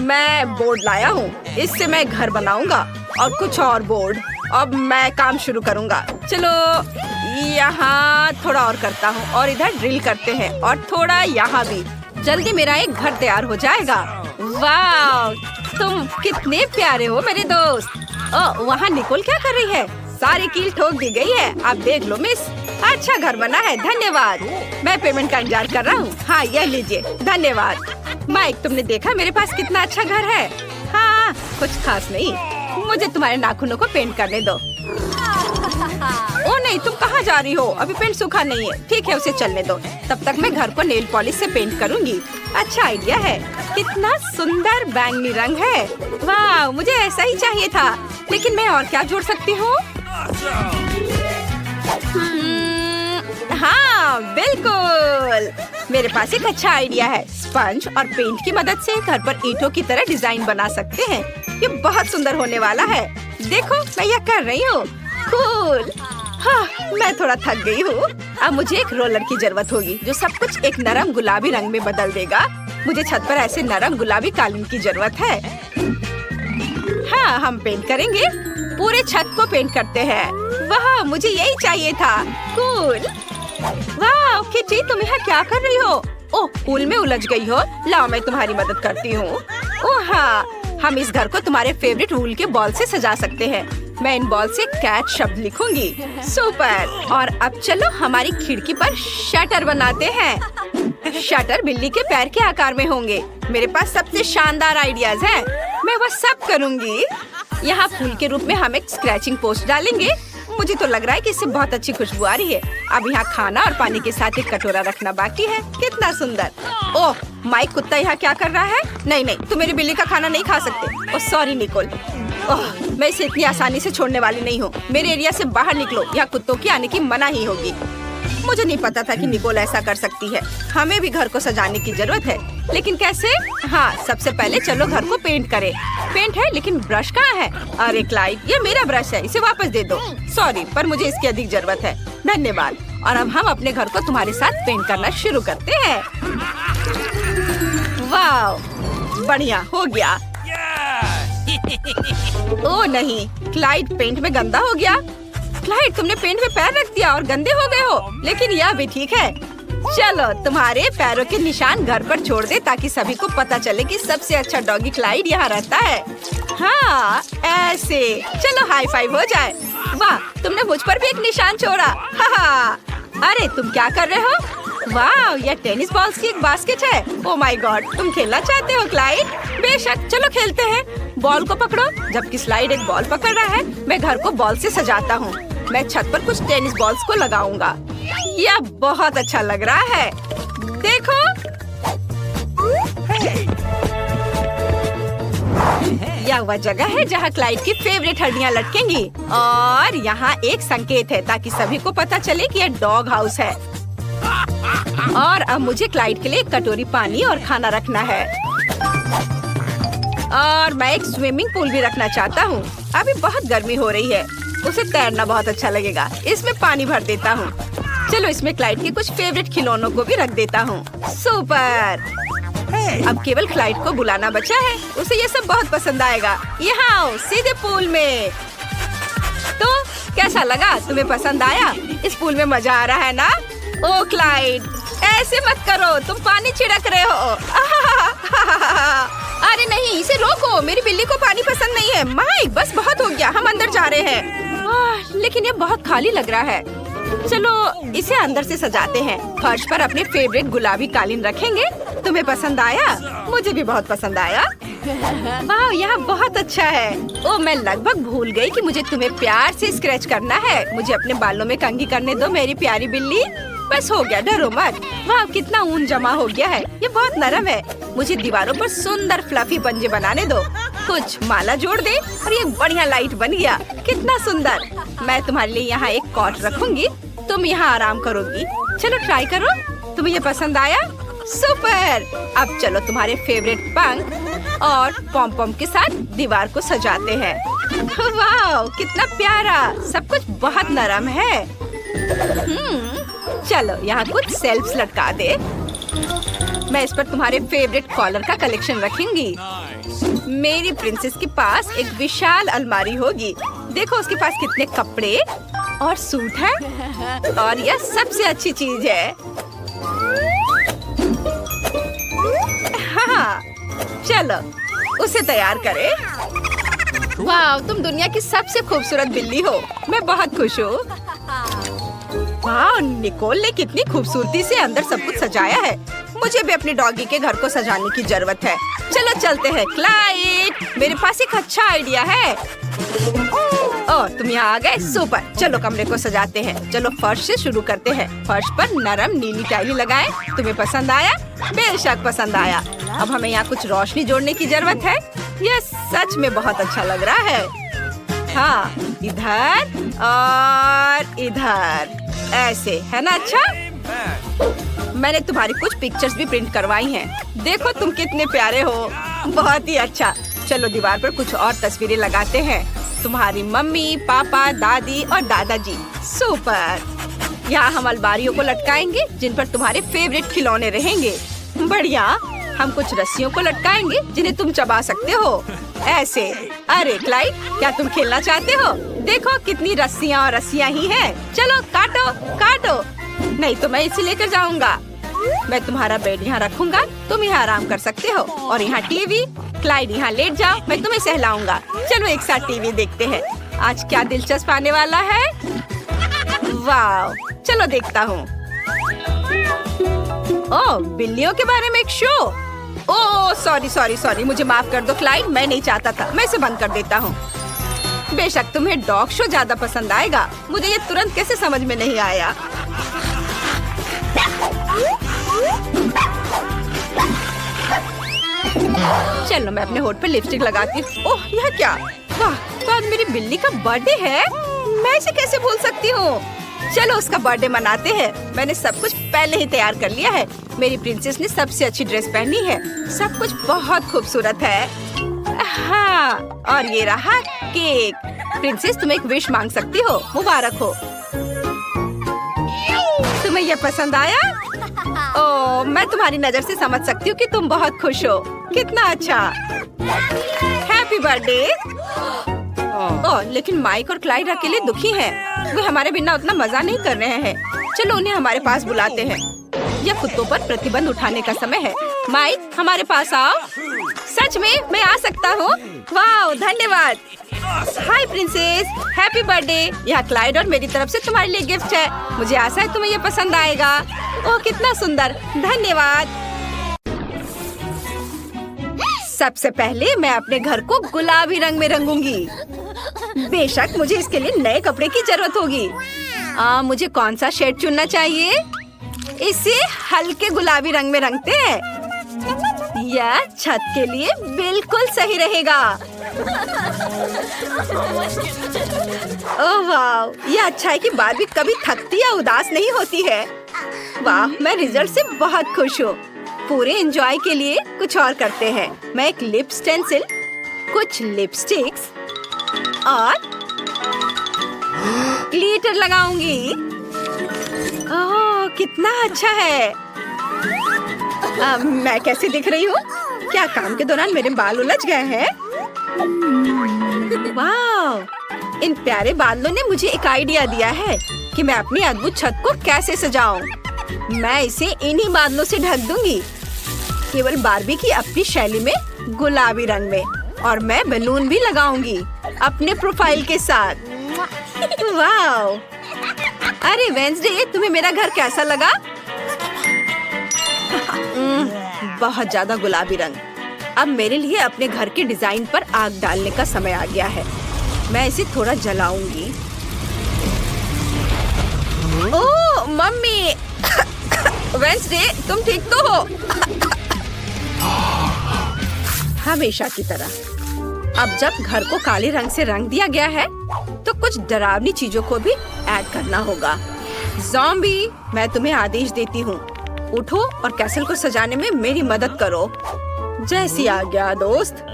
मैं बोर्ड लाया हूँ। इससे मैं घर बनाऊंगा और कुछ और बोर्ड। अब मैं काम शुरू करूँगा। चलो यहाँ थोड़ा और करता हूँ और इधर ड्रिल करते हैं और थोड़ा यहाँ भी। जल्दी मेरा एक घर तैयार हो जाएगा। वाह, तुम कितने प्यारे हो मेरे दोस्त। ओह, वहाँ निकोल क्या कर रही है? सारी कील ठोक दी गई है। आप देख लो मिस, अच्छा घर बना है, धन्यवाद। मैं पेमेंट का इंतजार कर रहा हूँ। हाँ, यह लीजिए, धन्यवाद। माइक, तुमने देखा मेरे पास कितना अच्छा घर है? हाँ, कुछ खास नहीं। मुझे तुम्हारे नाखूनों को पेंट करने दो। ओ नहीं, तुम कहाँ जा रही हो? अभी पेंट सूखा नहीं है। ठीक है, उसे चलने दो। तब तक मैं घर को नेल पॉलिश से पेंट करूँगी। अच्छा आइडिया है। कितना सुंदर बैंगनी रंग है। वाह, मुझे ऐसा ही चाहिए था। लेकिन मैं और क्या जोड़ सकती हूँ? हाँ, बिल्कुल। मेरे पास एक अच्छा आइडिया है। स्पंज और पेंट की मदद से घर पर ईंटों की तरह डिजाइन बना सकते हैं। ये बहुत सुंदर होने वाला है। देखो, मैं यह कर रही हूँ। कूल। हाँ, मैं थोड़ा थक गई हूँ। अब मुझे एक रोलर की जरूरत होगी जो सब कुछ एक नरम गुलाबी रंग में बदल देगा। मुझे छत पर ऐसे नरम गुलाबी कालीन की जरूरत है। हाँ, हम पेंट करेंगे। पूरे छत को पेंट करते हैं। वाह, मुझे यही चाहिए था। कूल। वाह, किटी, तुम यहाँ क्या कर रही हो? ओह, पूल में उलझ गई हो। लाओ, मैं तुम्हारी मदद करती हूँ। ओह हाँ, हम इस घर को तुम्हारे फेवरेट वूल के बॉल से सजा सकते हैं। मैं इन बॉल से कैट शब्द लिखूंगी। सुपर। और अब चलो हमारी खिड़की पर शटर बनाते हैं। शटर बिल्ली के पैर के आकार में होंगे। मेरे पास सबसे शानदार आइडियाज हैं। मैं वह सब करूंगी। यहाँ फूल के रूप में हम एक स्क्रैचिंग पोस्ट डालेंगे। मुझे तो लग रहा है कि इससे बहुत अच्छी खुशबू आ रही है। अब यहाँ खाना और पानी के साथ एक कटोरा रखना बाकी है। कितना सुंदर। ओह, माइक कुत्ता यहाँ क्या कर रहा है? नहीं नहीं, तुम मेरी बिल्ली का खाना नहीं खा सकते। Oh sorry Nicol. ओह, मैं इसे इतनी आसानी से छोड़ने वाली नहीं हूँ। मेरे एरिया से बाहर निकलो। यहाँ कुत्तों की आने की मनाही होगी। मुझे नहीं पता था कि निकोल ऐसा कर सकती है। हमें भी घर को सजाने की जरूरत है, लेकिन कैसे? हाँ, सबसे पहले चलो घर को पेंट करें। पेंट है, लेकिन ब्रश कहाँ है? अरे क्लाइड, ये मेरा ब्रश है, इसे वापस दे दो। सॉरी, पर मुझे इसकी अधिक जरूरत है। धन्यवाद। और अब हम अपने घर को तुम्हारे साथ पेंट करना शुरू करते हैं। वाह, बढ़िया हो गया। ओह नहीं, क्लाइड पेंट में गंदा हो गया। क्लाइड, तुमने पेंट में पैर रख दिया और गंदे हो गए हो। लेकिन यह भी ठीक है। चलो तुम्हारे पैरों के निशान घर पर छोड़ दे ताकि सभी को पता चले कि सबसे अच्छा डॉगी क्लाइड यहाँ रहता है। हाँ, ऐसे। चलो हाई फाइव हो जाए। वाह, तुमने मुझ पर भी एक निशान छोड़ा। हाँ। अरे तुम क्या कर रहे हो? वाह, यह टेनिस बॉल्स की एक बास्केट है। ओह माय गॉड, तुम खेलना चाहते हो क्लाइड? बेशक, चलो खेलते हैं। बॉल को पकड़ो। जबकि स्लाइड एक बॉल पकड़ रहा है, मैं घर को बॉल से सजाता हूँ। मैं छत पर कुछ टेनिस बॉल्स को लगाऊंगा। यह बहुत अच्छा लग रहा है। देखो, यह वह जगह है जहाँ क्लाइड की फेवरेट हड्डियाँ लटकेंगी। और यहाँ एक संकेत है ताकि सभी को पता चले कि यह डॉग हाउस है। और अब मुझे क्लाइड के लिए एक कटोरी पानी और खाना रखना है। और मैं एक स्विमिंग पूल भी रखना चाहता हूँ। अभी बहुत गर्मी हो रही है, उसे तैरना बहुत अच्छा लगेगा। इसमें पानी भर देता हूँ। चलो इसमें क्लाइड के कुछ फेवरेट खिलौनों को भी रख देता हूँ। सुपर। अब केवल क्लाइड को बुलाना बचा है। उसे ये सब बहुत पसंद आएगा। यहाँ आओ, सीधे पूल में। तो कैसा लगा? तुम्हें पसंद आया? इस पूल में मजा आ रहा है ना? ओ क्लाइड, ऐसे मत करो, तुम पानी छिड़क रहे हो। अरे नहीं, इसे रोको। मेरी बिल्ली को पानी पसंद नहीं है। माइक, बस बहुत हो गया, हम अंदर जा रहे हैं। लेकिन ये बहुत खाली लग रहा है। चलो इसे अंदर से सजाते हैं। फर्श पर अपने फेवरेट गुलाबी कालीन रखेंगे। तुम्हें पसंद आया? मुझे भी बहुत पसंद आया। वाह, यहाँ बहुत अच्छा है। ओ, मैं लगभग भूल गई कि मुझे तुम्हें प्यार से स्क्रैच करना है। मुझे अपने बालों में कंघी करने दो मेरी प्यारी बिल्ली। बस हो गया, डरो मत। वाह, कितना ऊन जमा हो गया है। ये बहुत नरम है। मुझे दीवारों पर सुंदर फ्लफी पंजे बनाने दो। कुछ माला जोड़ दे और ये बढ़िया लाइट बन गया। कितना सुंदर। मैं तुम्हारे लिए यहाँ एक कॉट रखूंगी। तुम यहाँ आराम करोगी। चलो ट्राई करो। तुम्हें ये पसंद आया? सुपर। अब चलो तुम्हारे फेवरेट पंख और पॉम पॉम के साथ दीवार को सजाते हैं। वाह, कितना प्यारा। सब कुछ बहुत नरम है। चलो यहाँ कुछ शेल्फ्स लटका दे। मैं इस पर तुम्हारे फेवरेट कॉलर का कलेक्शन रखूंगी। मेरी प्रिंसेस के पास एक विशाल अलमारी होगी। देखो उसके पास कितने कपड़े और सूट है। और यह सबसे अच्छी चीज है। हाँ, चलो उसे तैयार करें। वाह, तुम दुनिया की सबसे खूबसूरत बिल्ली हो। मैं बहुत खुश हूँ। वाह, निकोल ने कितनी खूबसूरती से अंदर सब कुछ सजाया है। मुझे भी अपने डॉगी के घर को सजाने की जरूरत है। चलो चलते हैं। क्लाइड, मेरे पास एक अच्छा आइडिया है। ओह, तुम यहाँ आ गए। सुपर। चलो कमरे को सजाते हैं। चलो फर्श से शुरू करते हैं। फर्श पर नरम नीली टाइली लगाएं। तुम्हें पसंद आया? बेशक पसंद आया। अब हमें यहाँ कुछ रोशनी जोड़ने की जरूरत है। यह सच में बहुत अच्छा लग रहा है। हाँ, इधर और इधर, ऐसे है ना? अच्छा, मैंने तुम्हारी कुछ पिक्चर्स भी प्रिंट करवाई हैं। देखो तुम कितने प्यारे हो। बहुत ही अच्छा। चलो दीवार पर कुछ और तस्वीरें लगाते हैं। तुम्हारी मम्मी, पापा, दादी और दादाजी। सुपर। यहाँ हम अलमारियों को लटकाएंगे जिन पर तुम्हारे फेवरेट खिलौने रहेंगे। बढ़िया। हम कुछ रस्सियों को लटकाएंगे जिन्हें तुम चबा सकते हो, ऐसे। अरे क्लाइड, क्या तुम खेलना चाहते हो? देखो कितनी रस्सियाँ और रस्सियाँ ही हैं। चलो काटो काटो। नहीं तो मैं इसे लेकर जाऊंगा। मैं तुम्हारा बेड यहाँ रखूंगा। तुम यहाँ आराम कर सकते हो। और यहाँ टीवी। क्लाइड यहाँ लेट जाओ, मैं तुम्हें सहलाऊंगा। चलो एक साथ टीवी देखते हैं। आज क्या दिलचस्प आने वाला है? वाह, चलो देखता हूँ। ओह, बिल्लियों के बारे में एक शो। ओह सॉरी, मुझे माफ कर दो क्लाइड, मैं नहीं चाहता था। मैं इसे बंद कर देता हूँ। बेशक तुम्हें डॉग शो ज्यादा पसंद आएगा। मुझे ये तुरंत कैसे समझ में नहीं आया। चलो मैं अपने होठ पर लिपस्टिक लगाती हूँ। ओह, यह क्या? वाह, तो आज मेरी बिल्ली का बर्थडे है। मैं इसे कैसे भूल सकती हूँ? चलो उसका बर्थडे मनाते हैं। मैंने सब कुछ पहले ही तैयार कर लिया है। मेरी प्रिंसेस ने सबसे अच्छी ड्रेस पहनी है। सब कुछ बहुत खूबसूरत है। हाँ, और ये रहा केक। प्रिंसेस, तुम एक विश मांग सकती हो। मुबारक हो। तुम्हें यह पसंद आया? ओह, मैं तुम्हारी नजर से समझ सकती हूँ कि तुम बहुत खुश हो। कितना अच्छा। Happy birthday. ओह, लेकिन माइक और क्लाइड अकेले दुखी हैं। वे हमारे बिना उतना मजा नहीं कर रहे हैं। चलो उन्हें हमारे पास बुलाते हैं। यह कुत्तों पर प्रतिबंध उठाने का समय है। माइक, हमारे पास आओ। सच में मैं आ सकता हूँ? वाह, धन्यवाद। हाय प्रिंसेस, हैप्पी बर्थडे। यह क्लाइड और मेरी तरफ से तुम्हारे लिए गिफ्ट है। मुझे आशा है तुम्हें यह पसंद आएगा। ओह, कितना सुंदर। धन्यवाद। सबसे पहले मैं अपने घर को गुलाबी रंग में रंगूंगी। बेशक मुझे इसके लिए नए कपड़े की जरूरत होगी। मुझे कौन सा शेड चुनना चाहिए? इसे हल्के गुलाबी रंग में रंगते हैं। यह छत के लिए बिल्कुल सही रहेगा। ओह वाह, यह अच्छा है कि बारबी कभी थकती या उदास नहीं होती है। वाह, मैं रिजल्ट से बहुत खुश हूँ। पूरे एंजॉय के लिए कुछ और करते हैं। मैं एक लिप स्टेंसिल, कुछ लिपस्टिक्स और ग्लिटर लगाऊंगी। ओह, कितना अच्छा है। मैं कैसी दिख रही हूँ? क्या काम के दौरान मेरे बाल उलझ गए हैं? वाह, इन प्यारे बादलों ने मुझे एक आइडिया दिया है कि मैं अपनी अद्भुत छत को कैसे सजाऊं। मैं इसे इन्हीं बादलों से ढक दूंगी, केवल बारबी की अपनी शैली में, गुलाबी रंग में। और मैं बैलून भी लगाऊंगी अपने प्रोफाइल के साथ। वाह! अरे वेंसडे, तुम्हें मेरा घर कैसा लगा? बहुत ज्यादा गुलाबी रंग। अब मेरे लिए अपने घर के डिजाइन पर आग डालने का समय आ गया है। मैं इसे थोड़ा जलाऊंगी। ओह मम्मी! वेंसडे, तुम ठीक तो हो? हमेशा की तरह। अब जब घर को काले रंग से रंग दिया गया है, तो कुछ डरावनी चीजों को भी ऐड करना होगा। ज़ॉम्बी, मैं तुम्हें आदेश देती हूँ, उठो और कैसल को सजाने में मेरी मदद करो। जैसी आज्ञा दोस्त।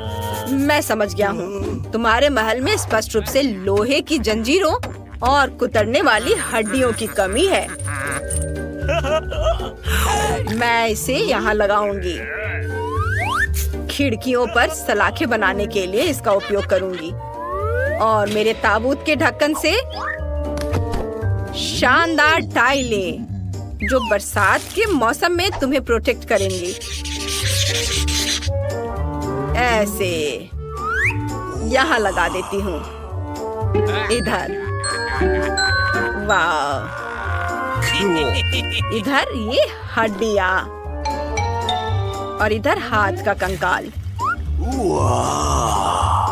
मैं समझ गया हूँ। तुम्हारे महल में स्पष्ट रूप से लोहे की जंजीरों और कुतरने वाली हड्डियों की कमी है। मैं इसे यहाँ लगाऊंगी। खिड़कियों पर सलाखें बनाने के लिए इसका उपयोग करूंगी और मेरे ताबूत के ढक्कन से शानदार टाइलें जो बरसात के मौसम में तुम्हें प्रोटेक्ट करेंगी। ऐसे यहाँ लगा देती हूँ। इधर, वाह, इधर ये हड्डियाँ और इधर हाथ का कंकाल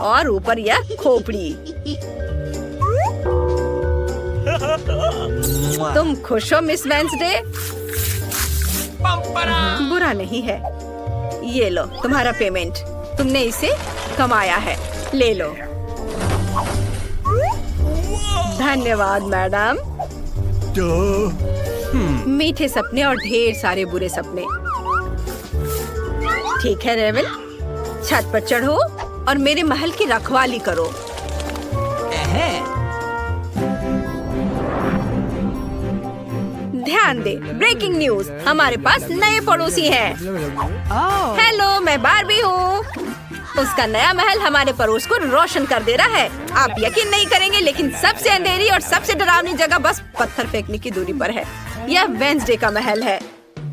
और ऊपर यह खोपड़ी। तुम खुश हो मिस वेंसडे? बुरा नहीं है। ये लो तुम्हारा पेमेंट, तुमने इसे कमाया है, ले लो। धन्यवाद मैडम। मीठे सपने और ढेर सारे बुरे सपने। ठीक है रेवल, छत पर चढ़ो और मेरे महल की रखवाली करो। ध्यान दे, ब्रेकिंग न्यूज, हमारे पास नए पड़ोसी हैं। हेलो, मैं बार्बी हूँ। उसका नया महल हमारे पड़ोस को रोशन कर दे रहा है। आप यकीन नहीं करेंगे, लेकिन सबसे अंधेरी और सबसे डरावनी जगह बस पत्थर फेंकने की दूरी पर है। यह वेंसडे का महल है।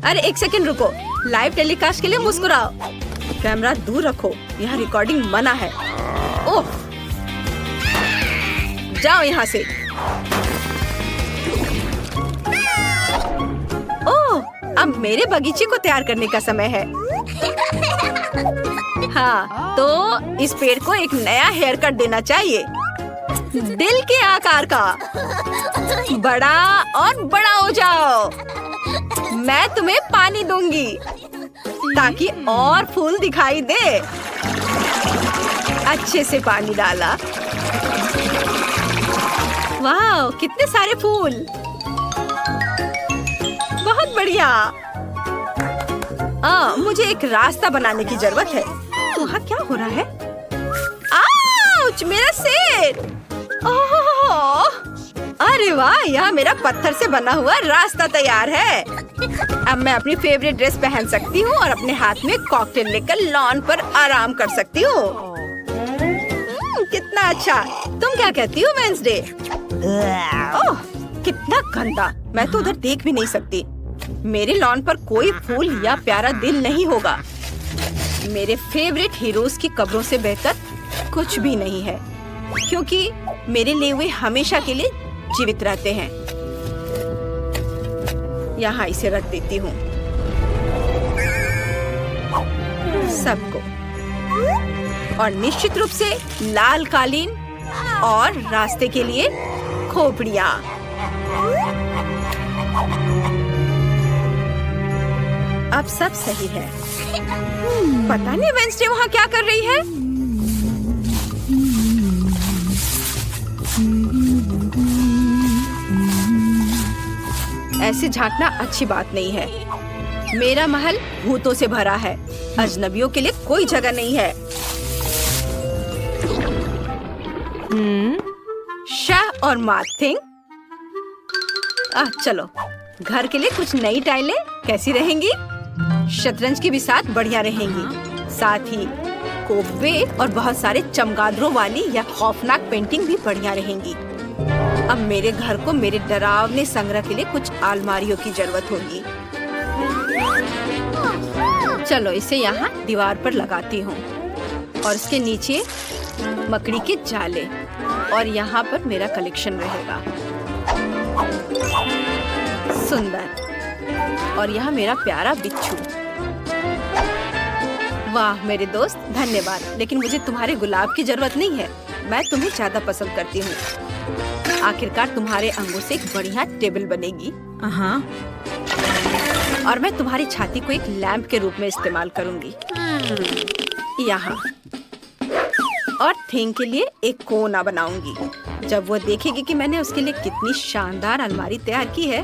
अरे एक सेकंड रुको, लाइव टेलीकास्ट के लिए मुस्कुराओ। कैमरा दूर रखो, यहाँ रिकॉर्डिंग मना है। ओह, जाओ यहाँ से। ओह, अब मेरे बगीचे को तैयार करने का समय है। हाँ, तो इस पेड़ को एक नया हेयर कट देना चाहिए, दिल के आकार का। बड़ा और बड़ा हो जाओ। मैं तुम्हें पानी दूंगी ताकि और फूल दिखाई दे। अच्छे से पानी डाला। वाह, कितने सारे फूल, बहुत बढ़िया। मुझे एक रास्ता बनाने की जरूरत है। वहाँ क्या हो रहा है? आउच, मेरा सिर। ओह, अरे वाह, यहाँ मेरा पत्थर से बना हुआ रास्ता तैयार है। अब मैं अपनी फेवरेट ड्रेस पहन सकती हूँ और अपने हाथ में कॉकटेल लेकर लॉन पर आराम कर सकती हूँ। कितना अच्छा। तुम क्या कहती हो वेंसडे? ओह, कितना गंदा। मैं तो उधर देख भी नहीं सकती। मेरे लॉन पर कोई फूल या प्यारा दिल नहीं होगा। मेरे फेवरेट हीरोज की कब्रों से बेहतर कुछ भी नहीं है, क्योंकि मेरे लिए वे हमेशा के लिए जीवित रहते हैं। यहाँ इसे रख देती हूँ सबको, और निश्चित रूप से लाल कालीन और रास्ते के लिए खोपड़ियाँ। अब सब सही है। पता नहीं वेंसडे वहाँ क्या कर रही है। ऐसे झांकना अच्छी बात नहीं है। मेरा महल भूतों से भरा है। अजनबियों के लिए कोई जगह नहीं है। शाह और मार्थिंग, चलो घर के लिए कुछ नई टाइलें कैसी रहेंगी? शतरंज की भी साथ बढ़िया रहेंगी। साथ ही कोपवे और बहुत सारे चमगादड़ों वाली या खौफनाक पेंटिंग भी बढ़िया रहेंगी। अब मेरे घर को मेरे डरावने संग्रह के लिए कुछ अलमारियों की जरूरत होगी। चलो इसे यहाँ दीवार पर लगाती हूँ और इसके नीचे मकड़ी के जाले, और यहाँ पर मेरा कलेक्शन रहेगा। सुंदर। और यहाँ मेरा प्यारा बिच्छू। वाह मेरे दोस्त, धन्यवाद, लेकिन मुझे तुम्हारे गुलाब की जरूरत नहीं है। मैं तुम्हें ज्यादा पसंद करती हूँ। आखिरकार तुम्हारे अंगों से एक बढ़िया टेबल बनेगी। और मैं तुम्हारी छाती को एक लैंप के रूप में इस्तेमाल करूंगी यहाँ, और थिंग के लिए एक कोना बनाऊंगी। जब वो देखेगी कि मैंने उसके लिए कितनी शानदार अलमारी तैयार की है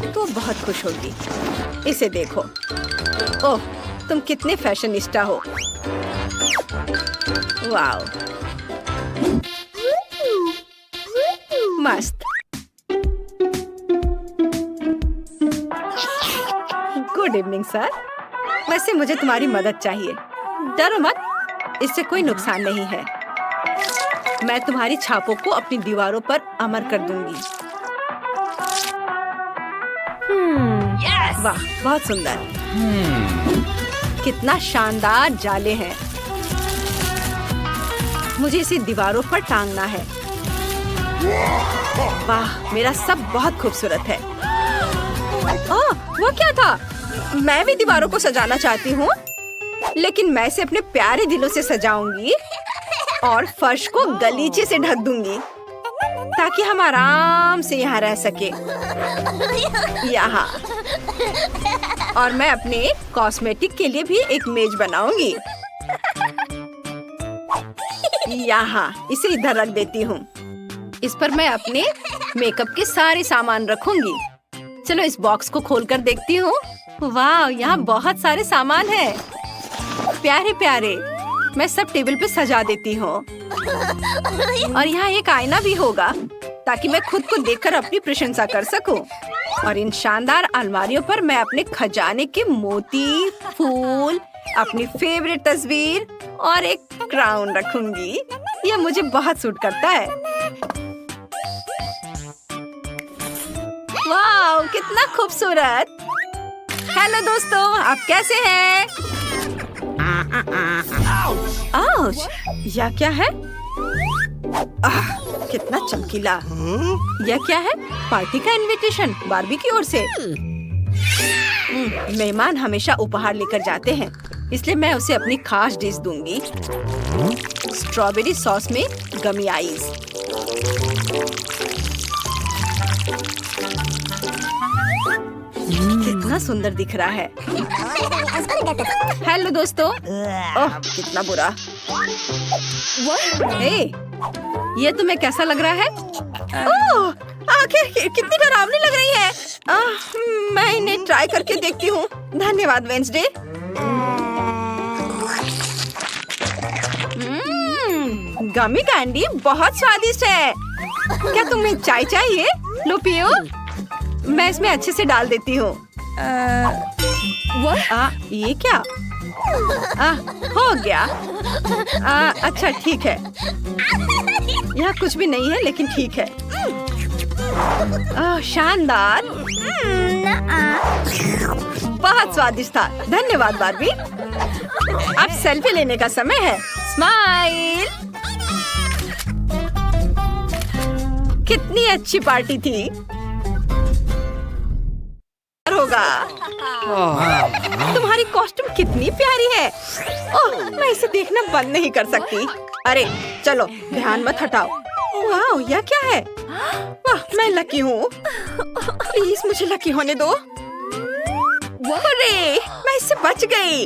तो बहुत खुश होगी। इसे देखो। ओह, तुम कितने फैशनिस्टा हो। वाओ, मस्त। Good evening sir. वैसे मुझे तुम्हारी मदद चाहिए। डरो मत, इससे कोई नुकसान नहीं है। मैं तुम्हारी छापों को अपनी दीवारों पर अमर कर दूंगी। वाह, बहुत सुंदर। कितना शानदार जाले हैं। मुझे इसे दीवारों पर टांगना है। वाह, मेरा सब बहुत खूबसूरत है। ओह, वो क्या था? मैं भी दीवारों को सजाना चाहती हूँ, लेकिन मैं इसे अपने प्यारे दिलों से सजाऊंगी और फर्श को गलीचे से ढक दूंगी ताकि हम आराम से यहाँ रह सके। यहाँ। और मैं अपने कॉस्मेटिक के लिए भी एक मेज बनाऊंगी। यहाँ इसे इधर रख देती हूँ। इस पर मैं अपने मेकअप के सारे सामान रखूंगी। चलो इस बॉक्स को खोलकर देखती हूँ। वाह, यहाँ बहुत सारे सामान हैं। प्यारे प्यारे। मैं सब टेबल पे सजा देती हूँ। और यहाँ एक आईना भी होगा ताकि मैं खुद को देखकर अपनी प्रशंसा कर सकूं। और इन शानदार अलमारियों पर मैं अपने खजाने के मोती, फूल, अपनी फेवरेट तस्वीर और एक क्राउन रखूंगी। यह मुझे बहुत सूट करता है। वाह, कितना खूबसूरत। हेलो दोस्तों, आप कैसे हैं? आउच, यह क्या है? कितना चमकीला। यह क्या है? पार्टी का इनविटेशन बार्बी की ओर से। मेहमान हमेशा उपहार लेकर जाते हैं, इसलिए मैं उसे अपनी खास डिश दूंगी। स्ट्रॉबेरी सॉस में गमी आइस। कितना सुंदर दिख रहा है। हेलो दोस्तों। ओह, कितना बुरा। हे, ये तुम्हें कैसा लग रहा है? ओह, आंखें कितनी डरावनी लग रही है। मैं इन्हें ट्राई करके देखती हूँ। धन्यवाद वेंसडे। गमी कैंडी बहुत स्वादिष्ट है। क्या तुम्हें चाय चाहिए? लो पियो। मैं इसमें अच्छे से डाल देती हूँ। ये क्या? हो गया। अच्छा ठीक है। यहाँ कुछ भी नहीं है, लेकिन ठीक है। शानदार। बहुत स्वादिष्ट था। धन्यवाद बार्बी। अब सेल्फी लेने का समय है। स्माइल। कितनी अच्छी पार्टी थी। होगा। तुम्हारी कॉस्ट्यूम कितनी प्यारी है। ओह, मैं इसे देखना बंद नहीं कर सकती। अरे चलो, ध्यान मत हटाओ। वाह, यह क्या है? वाह, मैं लकी हूँ। प्लीज मुझे लकी होने दो। अरे, मैं इससे बच गई।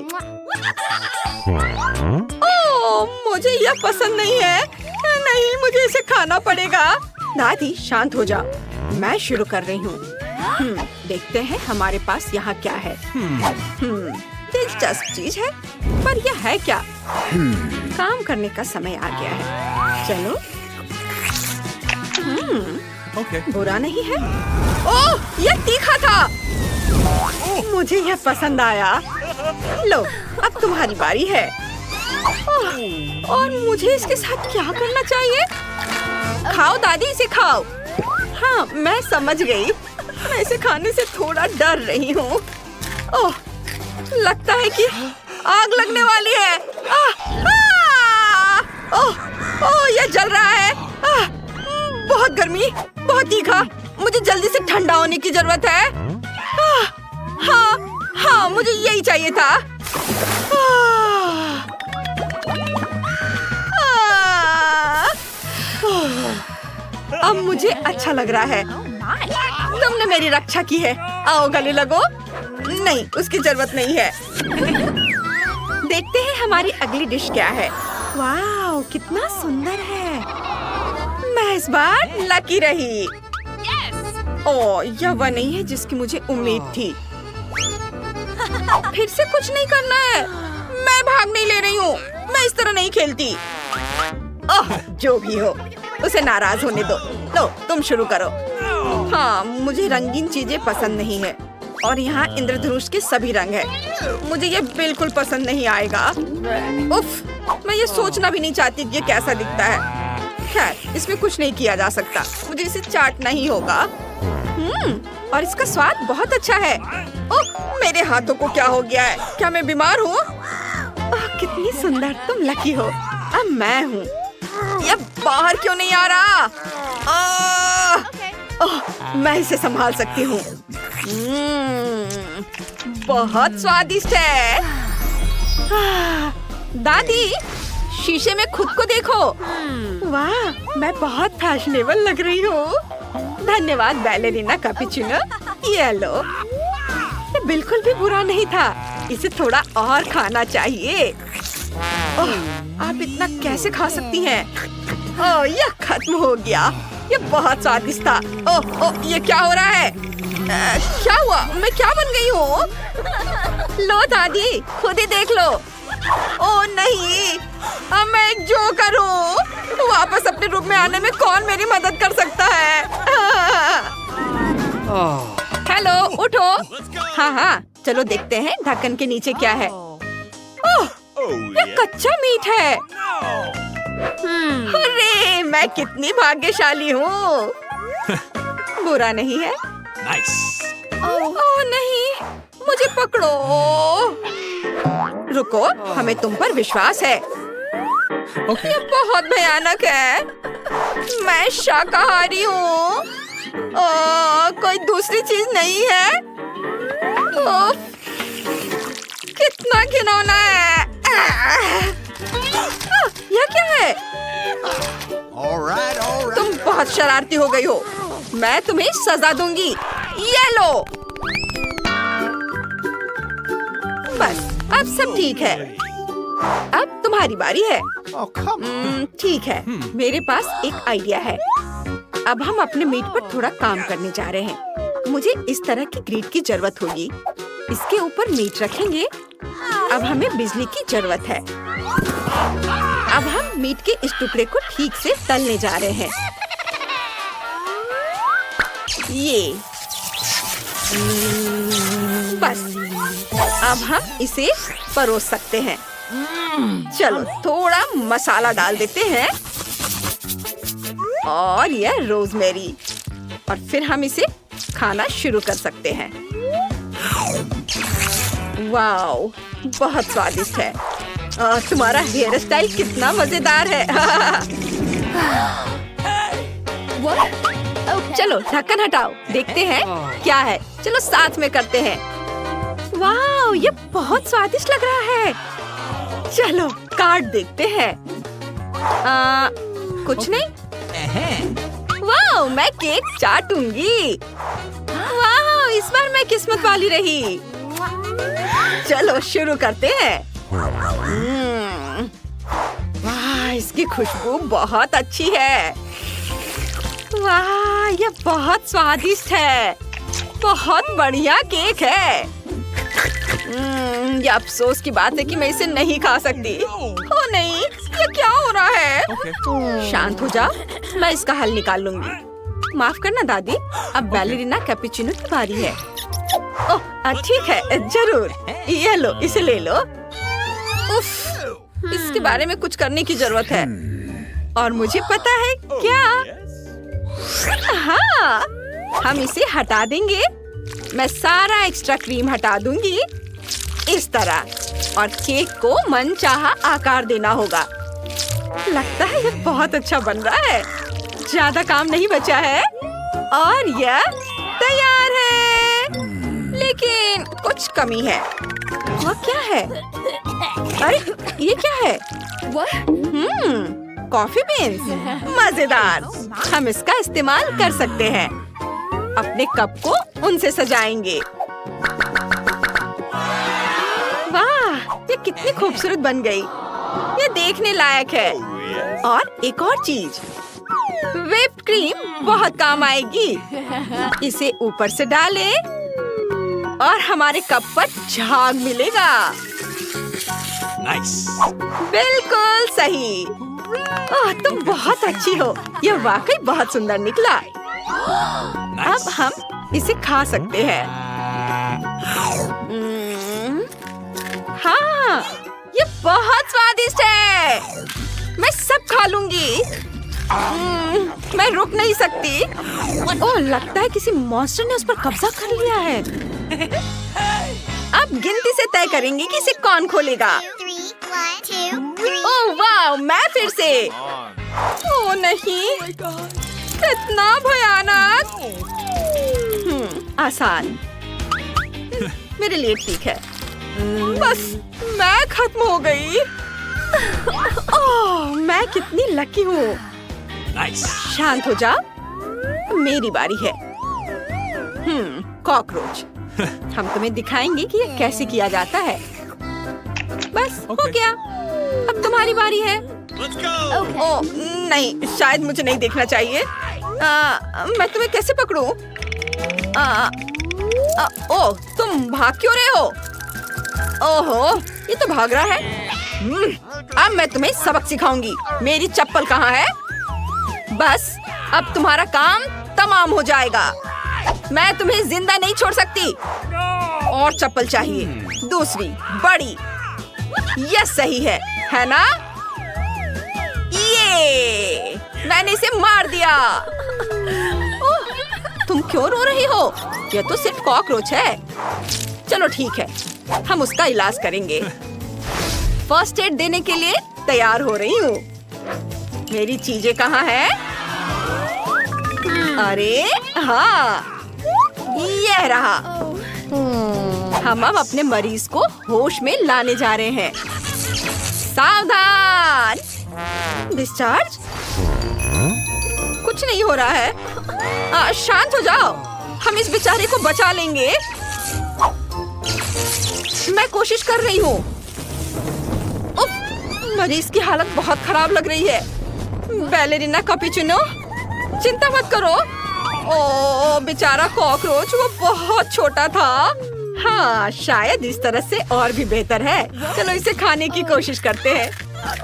ओह, मुझे यह पसंद नहीं है। नहीं, मुझे इसे खाना पड़ेगा। दादी शांत हो जाओ। मैं शुरू कर रही हूँ। देखते हैं हमारे पास यहाँ क्या है। दिलचस्प चीज है, पर यह है क्या? काम करने का समय आ गया है। चलो। बुरा नहीं है। ओह, यह तीखा था। मुझे यह पसंद आया। लो, अब तुम्हारी बारी है। और मुझे इसके साथ क्या करना चाहिए? खाओ दादी, इसे खाओ। हाँ, मैं समझ गई। मैं इसे खाने से थोड़ा डर रही हूँ। ओह, लगता है कि आग लगने वाली है। ओह, यह जल रहा है। बहुत गर्मी, बहुत तीखा। मुझे जल्दी से ठंडा होने की जरूरत है। हाँ, मुझे यही चाहिए था। अब मुझे अच्छा लग रहा है। तुमने मेरी रक्षा की है। आओ गले लगो। नहीं, उसकी जरूरत नहीं है। देखते हैं हमारी अगली डिश क्या है। वाह, कितना सुंदर है। मैं इस बार लकी रही। ओह, यह वह नहीं है जिसकी मुझे उम्मीद थी। फिर से कुछ नहीं करना है। मैं भाग नहीं ले रही हूँ। मैं इस तरह नहीं खेलती। ओह, जो भी हो, उसे नाराज होने दो। लो, तुम शुरू करो। हाँ, मुझे रंगीन चीजें पसंद नहीं है। और यहाँ इंद्रधनुष के सभी रंग है। मुझे ये बिल्कुल पसंद नहीं आएगा। उफ, मैं ये सोचना भी नहीं चाहती कि ये कैसा दिखता है। खैर, इसमें कुछ नहीं किया जा सकता। मुझे इसे चाटना ही होगा। और इसका स्वाद बहुत अच्छा है। ओह, मेरे हाथों को क्या हो गया है? क्या मैं बीमार हूँ? कितनी सुंदर, तुम लकी हो। अब मैं हूँ। ये बाहर क्यों नहीं आ रहा? मैं इसे संभाल सकती हूँ। बहुत स्वादिष्ट है। दादी, शीशे में खुद को देखो। वाह, मैं बहुत फैशनेबल लग रही हूँ। धन्यवाद बैलेरिना कैपुचिनो। ये लो। ये बिल्कुल भी बुरा नहीं था। इसे थोड़ा और खाना चाहिए। ओह, आप इतना कैसे खा सकती हैं? ओह, यह खत्म हो गया। ये बहुत स्वादिष्ट था। ओह, ये क्या हो रहा है? क्या हुआ? मैं क्या बन गई हूँ? लो दादी, खुद ही देख लो। ओह नहीं, अब मैं एक जोकर हूँ। वापस अपने रूप में आने में कौन मेरी मदद कर सकता है? हेलो, उठो। हाँ, चलो देखते हैं ढक्कन के नीचे क्या है। ओह, ये कच्चा मीट है। अरे, मैं कितनी भाग्यशाली हूँ। बुरा नहीं है। ओह नहीं, मुझे पकड़ो। रुको, हमें तुम पर विश्वास है। ये बहुत भयानक है। मैं शाकाहारी हूँ। कोई दूसरी चीज नहीं है। कितना घिनौना है। यह क्या है? तुम बहुत शरारती हो गई हो। मैं तुम्हें सजा दूंगी। ये लो। बस, अब सब ठीक है। अब तुम्हारी बारी है। ठीक है, मेरे पास एक आइडिया है। अब हम अपने मीट पर थोड़ा काम करने जा रहे हैं। मुझे इस तरह की ग्रिड की जरूरत होगी। इसके ऊपर मीट रखेंगे। अब हमें बिजली की जरूरत है। अब हम मीट के इस टुकड़े को ठीक से तलने जा रहे हैं। ये बस, अब हम इसे परोस सकते हैं। चलो थोड़ा मसाला डाल देते हैं और यह रोजमेरी, और फिर हम इसे खाना शुरू कर सकते हैं। वाओ, बहुत स्वादिष्ट है। तुम्हारा हेयर स्टाइल कितना मजेदार है। चलो ढक्कन हटाओ, देखते हैं क्या है। चलो साथ में करते हैं। वाह, ये बहुत स्वादिष्ट लग रहा है। चलो काट देखते हैं। कुछ नहीं। वाह, मैं केक चाटूंगी। वाह, इस बार मैं किस्मत वाली रही। चलो शुरू करते हैं। वाह, इसकी खुशबू बहुत अच्छी है। वाह, ये बहुत स्वादिष्ट है। बहुत बढ़िया केक है। ये अफसोस की बात है कि मैं इसे नहीं खा सकती। ओ नहीं, ये क्या हो रहा है? शांत हो जाओ, मैं इसका हल निकाल लूंगी। माफ करना दादी, अब बैलेरिना कैपुचिनो की बारी है। ओह ठीक है, जरूर। ये लो, इसे ले लो। उफ, इसके बारे में कुछ करने की जरूरत है। और मुझे पता है क्या। हाँ, हम इसे हटा देंगे। मैं सारा एक्स्ट्रा क्रीम हटा दूंगी इस तरह, और केक को मनचाहा आकार देना होगा। लगता है ये बहुत अच्छा बन रहा है। ज्यादा काम नहीं बचा है और यह तैयार है। लेकिन कुछ कमी है। वो क्या है? अरे ये क्या है? कॉफी बीन्स, मजेदार। हम इसका इस्तेमाल कर सकते हैं। अपने कप को उनसे सजाएंगे। वाह, ये कितनी खूबसूरत बन गई। ये देखने लायक है। और एक और चीज, व्हिप्ड क्रीम बहुत काम आएगी। इसे ऊपर से डालें और हमारे कप पर झाग मिलेगा। नाइस। बिल्कुल सही। तुम बहुत अच्छी हो। यह वाकई बहुत सुंदर निकला। अब हम इसे खा सकते हैं। हाँ, ये बहुत स्वादिष्ट है। मैं सब खा लूंगी। मैं रुक नहीं सकती। ओह, लगता है किसी मॉन्स्टर ने उस पर कब्जा कर लिया है। अब गिनती से तय करेंगे कि इसे कौन खोलेगा। ओह वाह, मैं फिर से। ओह नहीं, कितना भयानक। आसान, मेरे लिए ठीक है। बस मैं खत्म हो गई। ओह, मैं कितनी लकी हूँ। शांत हो जाओ, मेरी बारी है। कॉकरोच, हम तुम्हें दिखाएंगे कि ये कैसे किया जाता है। बस हो गया, अब तुम्हारी बारी है। ओह नहीं, शायद मुझे नहीं देखना चाहिए। मैं तुम्हें कैसे पकड़ूं? ओह, तुम भाग क्यों रहे हो? ओहो, ये तो भाग रहा है। अब मैं तुम्हें सबक सिखाऊंगी। मेरी चप्पल कहाँ है? बस अब तुम्हारा काम तमाम हो जाएगा। मैं तुम्हें जिंदा नहीं छोड़ सकती। और चप्पल चाहिए, दूसरी बड़ी। यह सही है ना? ये मैंने इसे मार दिया। ओह, तुम क्यों रो रही हो? यह तो सिर्फ कॉकरोच है। चलो ठीक है, हम उसका इलाज करेंगे। फर्स्ट एड देने के लिए तैयार हो रही हूँ। मेरी चीजें कहाँ हैं? अरे हाँ, यह रहा। हम अब अपने मरीज को होश में लाने जा रहे हैं। सावधान! डिस्चार्ज? कुछ नहीं हो रहा है। शांत हो जाओ, हम इस बेचारे को बचा लेंगे। मैं कोशिश कर रही हूँ। मरीज की हालत बहुत खराब लग रही है। बैलेरिना कैपुचिनो, चिंता मत करो। ओह, बेचारा कॉकरोच, वो बहुत छोटा था। हाँ, शायद इस तरह से और भी बेहतर है। चलो इसे खाने की कोशिश करते हैं।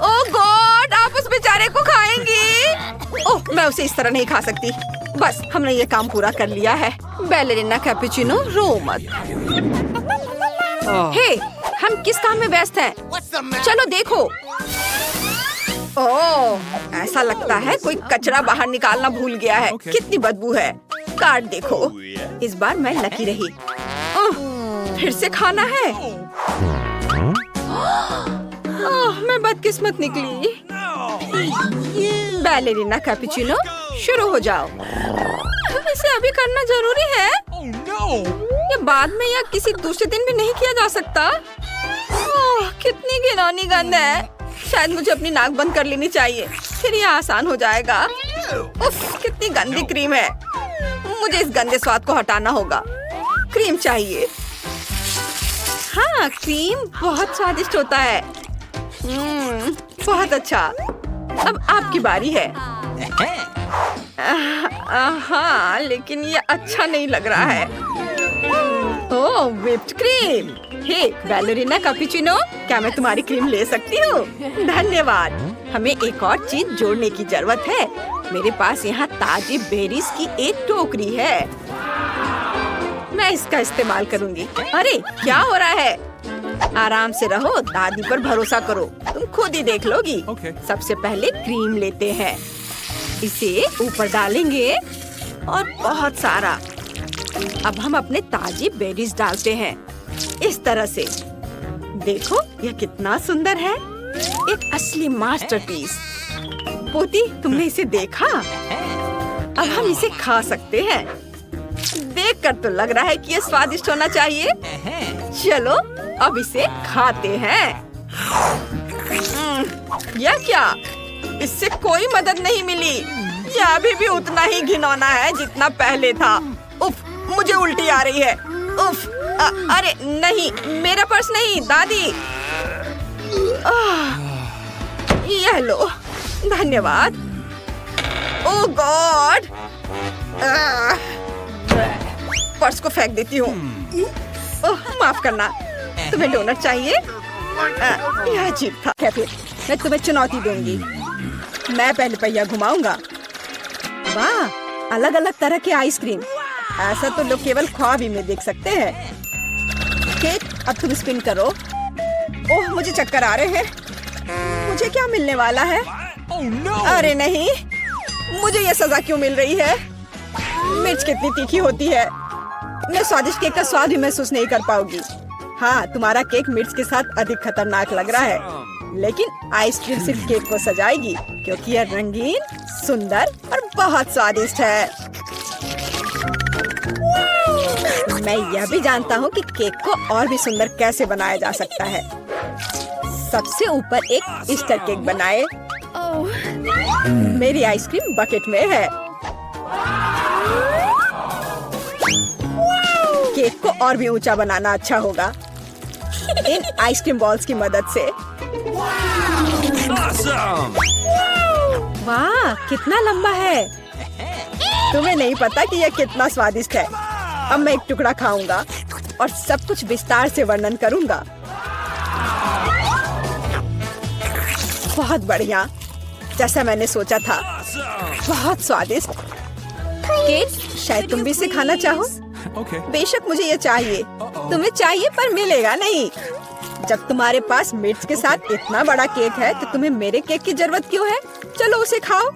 ओह गॉड, आप उस बेचारे को खाएंगी? ओह, मैं उसे इस तरह नहीं खा सकती। बस हमने ये काम पूरा कर लिया है। बैलेरिना कैपुचिनो, रो मत। हे, हम किस काम में व्यस्त हैं? चलो देखो। ओह, ऐसा लगता है कोई कचरा बाहर निकालना भूल गया है। कितनी बदबू है। कार्ड देखो। इस बार मैं लकी रही। फिर से खाना है। ओह, मैं बदकिस्मत निकली। बैलेरिना कैपुचिनो, शुरू हो जाओ। इसे अभी करना जरूरी है। ये बाद में या किसी दूसरे दिन भी नहीं किया जा सकता। ओह, कितनी घिनौनी गंध है। शायद मुझे अपनी नाक बंद कर लेनी चाहिए, फिर ये आसान हो जाएगा। उफ, कितनी गंदी क्रीम है। मुझे इस गंदे स्वाद को हटाना होगा। क्रीम चाहिए। हाँ, क्रीम बहुत स्वादिष्ट होता है। बहुत अच्छा। अब आपकी बारी है। हाँ, लेकिन ये अच्छा नहीं लग रहा है। ओह, व्हिप्ड क्रीम। हे बैलेरिना कैपुचिनो, क्या मैं तुम्हारी क्रीम ले सकती हूँ? धन्यवाद। हमें एक और चीज जोड़ने की जरूरत है। मेरे पास यहाँ ताजी बेरीज की एक टोकरी है। मैं इसका इस्तेमाल करूँगी। अरे, क्या हो रहा है? आराम से रहो, दादी पर भरोसा करो, तुम खुद ही देख लोगी। सबसे पहले क्रीम लेते हैं, इसे ऊपर डालेंगे और बहुत सारा। अब हम अपने ताजी बेरीज डालते हैं, इस तरह से। देखो, यह कितना सुंदर है। एक असली मास्टरपीस। पोती, तुमने इसे देखा? अब हम इसे खा सकते हैं। देखकर तो लग रहा है कि ये स्वादिष्ट होना चाहिए। चलो, अब इसे खाते हैं। यह क्या? इससे कोई मदद नहीं मिली। यह अभी भी उतना ही घिनौना है जितना पहले था। उफ, मुझे उल्टी आ रही है। उफ, अरे नहीं, मेरा पर्स नहीं, दादी। यह लो, धन्यवाद। ओह गॉड, पर्स को फेंक देती हूँ। ओह, माफ करना। तुम्हें डोनट चाहिए? यह अजीब था। क्या फिर? मैं तुम्हें चुनौती दूंगी। मैं पहले पहिया घुमाऊंगा। वाह, अलग अलग तरह के आइसक्रीम। ऐसा तो लोग केवल ख्वाब ही में देख सकते हैं। केक, अब तुम स्पिन करो। ओह, मुझे चक्कर आ रहे हैं। मुझे क्या मिलने वाला है? अरे नहीं, मुझे ये सजा क्यों मिल रही है? मिर्च कितनी तीखी होती है। मैं स्वादिष्ट केक का स्वाद भी महसूस नहीं कर पाऊंगी। हाँ, तुम्हारा केक मिर्च के साथ अधिक खतरनाक लग रहा है, लेकिन आइसक्रीम सिर्फ केक को सजाएगी क्योंकि यह रंगीन, सुंदर और बहुत स्वादिष्ट है। मैं यह भी जानता हूँ कि केक को और भी सुंदर कैसे बनाया जा सकता है। सबसे ऊपर एक ईस्टर केक बनाए। मेरी आइसक्रीम बकेट में है। केक को और भी ऊंचा बनाना अच्छा होगा इन आइसक्रीम बॉल्स की मदद से। वाह, कितना लंबा है। तुम्हें नहीं पता कि यह कितना स्वादिष्ट है। अब मैं एक टुकड़ा खाऊंगा और सब कुछ विस्तार से वर्णन करूंगा। बहुत बढ़िया, जैसा मैंने सोचा था। बहुत स्वादिष्ट। केक, शायद तुम भी इसे खाना चाहो। बेशक मुझे ये चाहिए। तुम्हें चाहिए पर मिलेगा नहीं। जब तुम्हारे पास मिर्च के साथ इतना बड़ा केक है तो तुम्हें मेरे केक की जरूरत क्यों है? चलो उसे खाओ।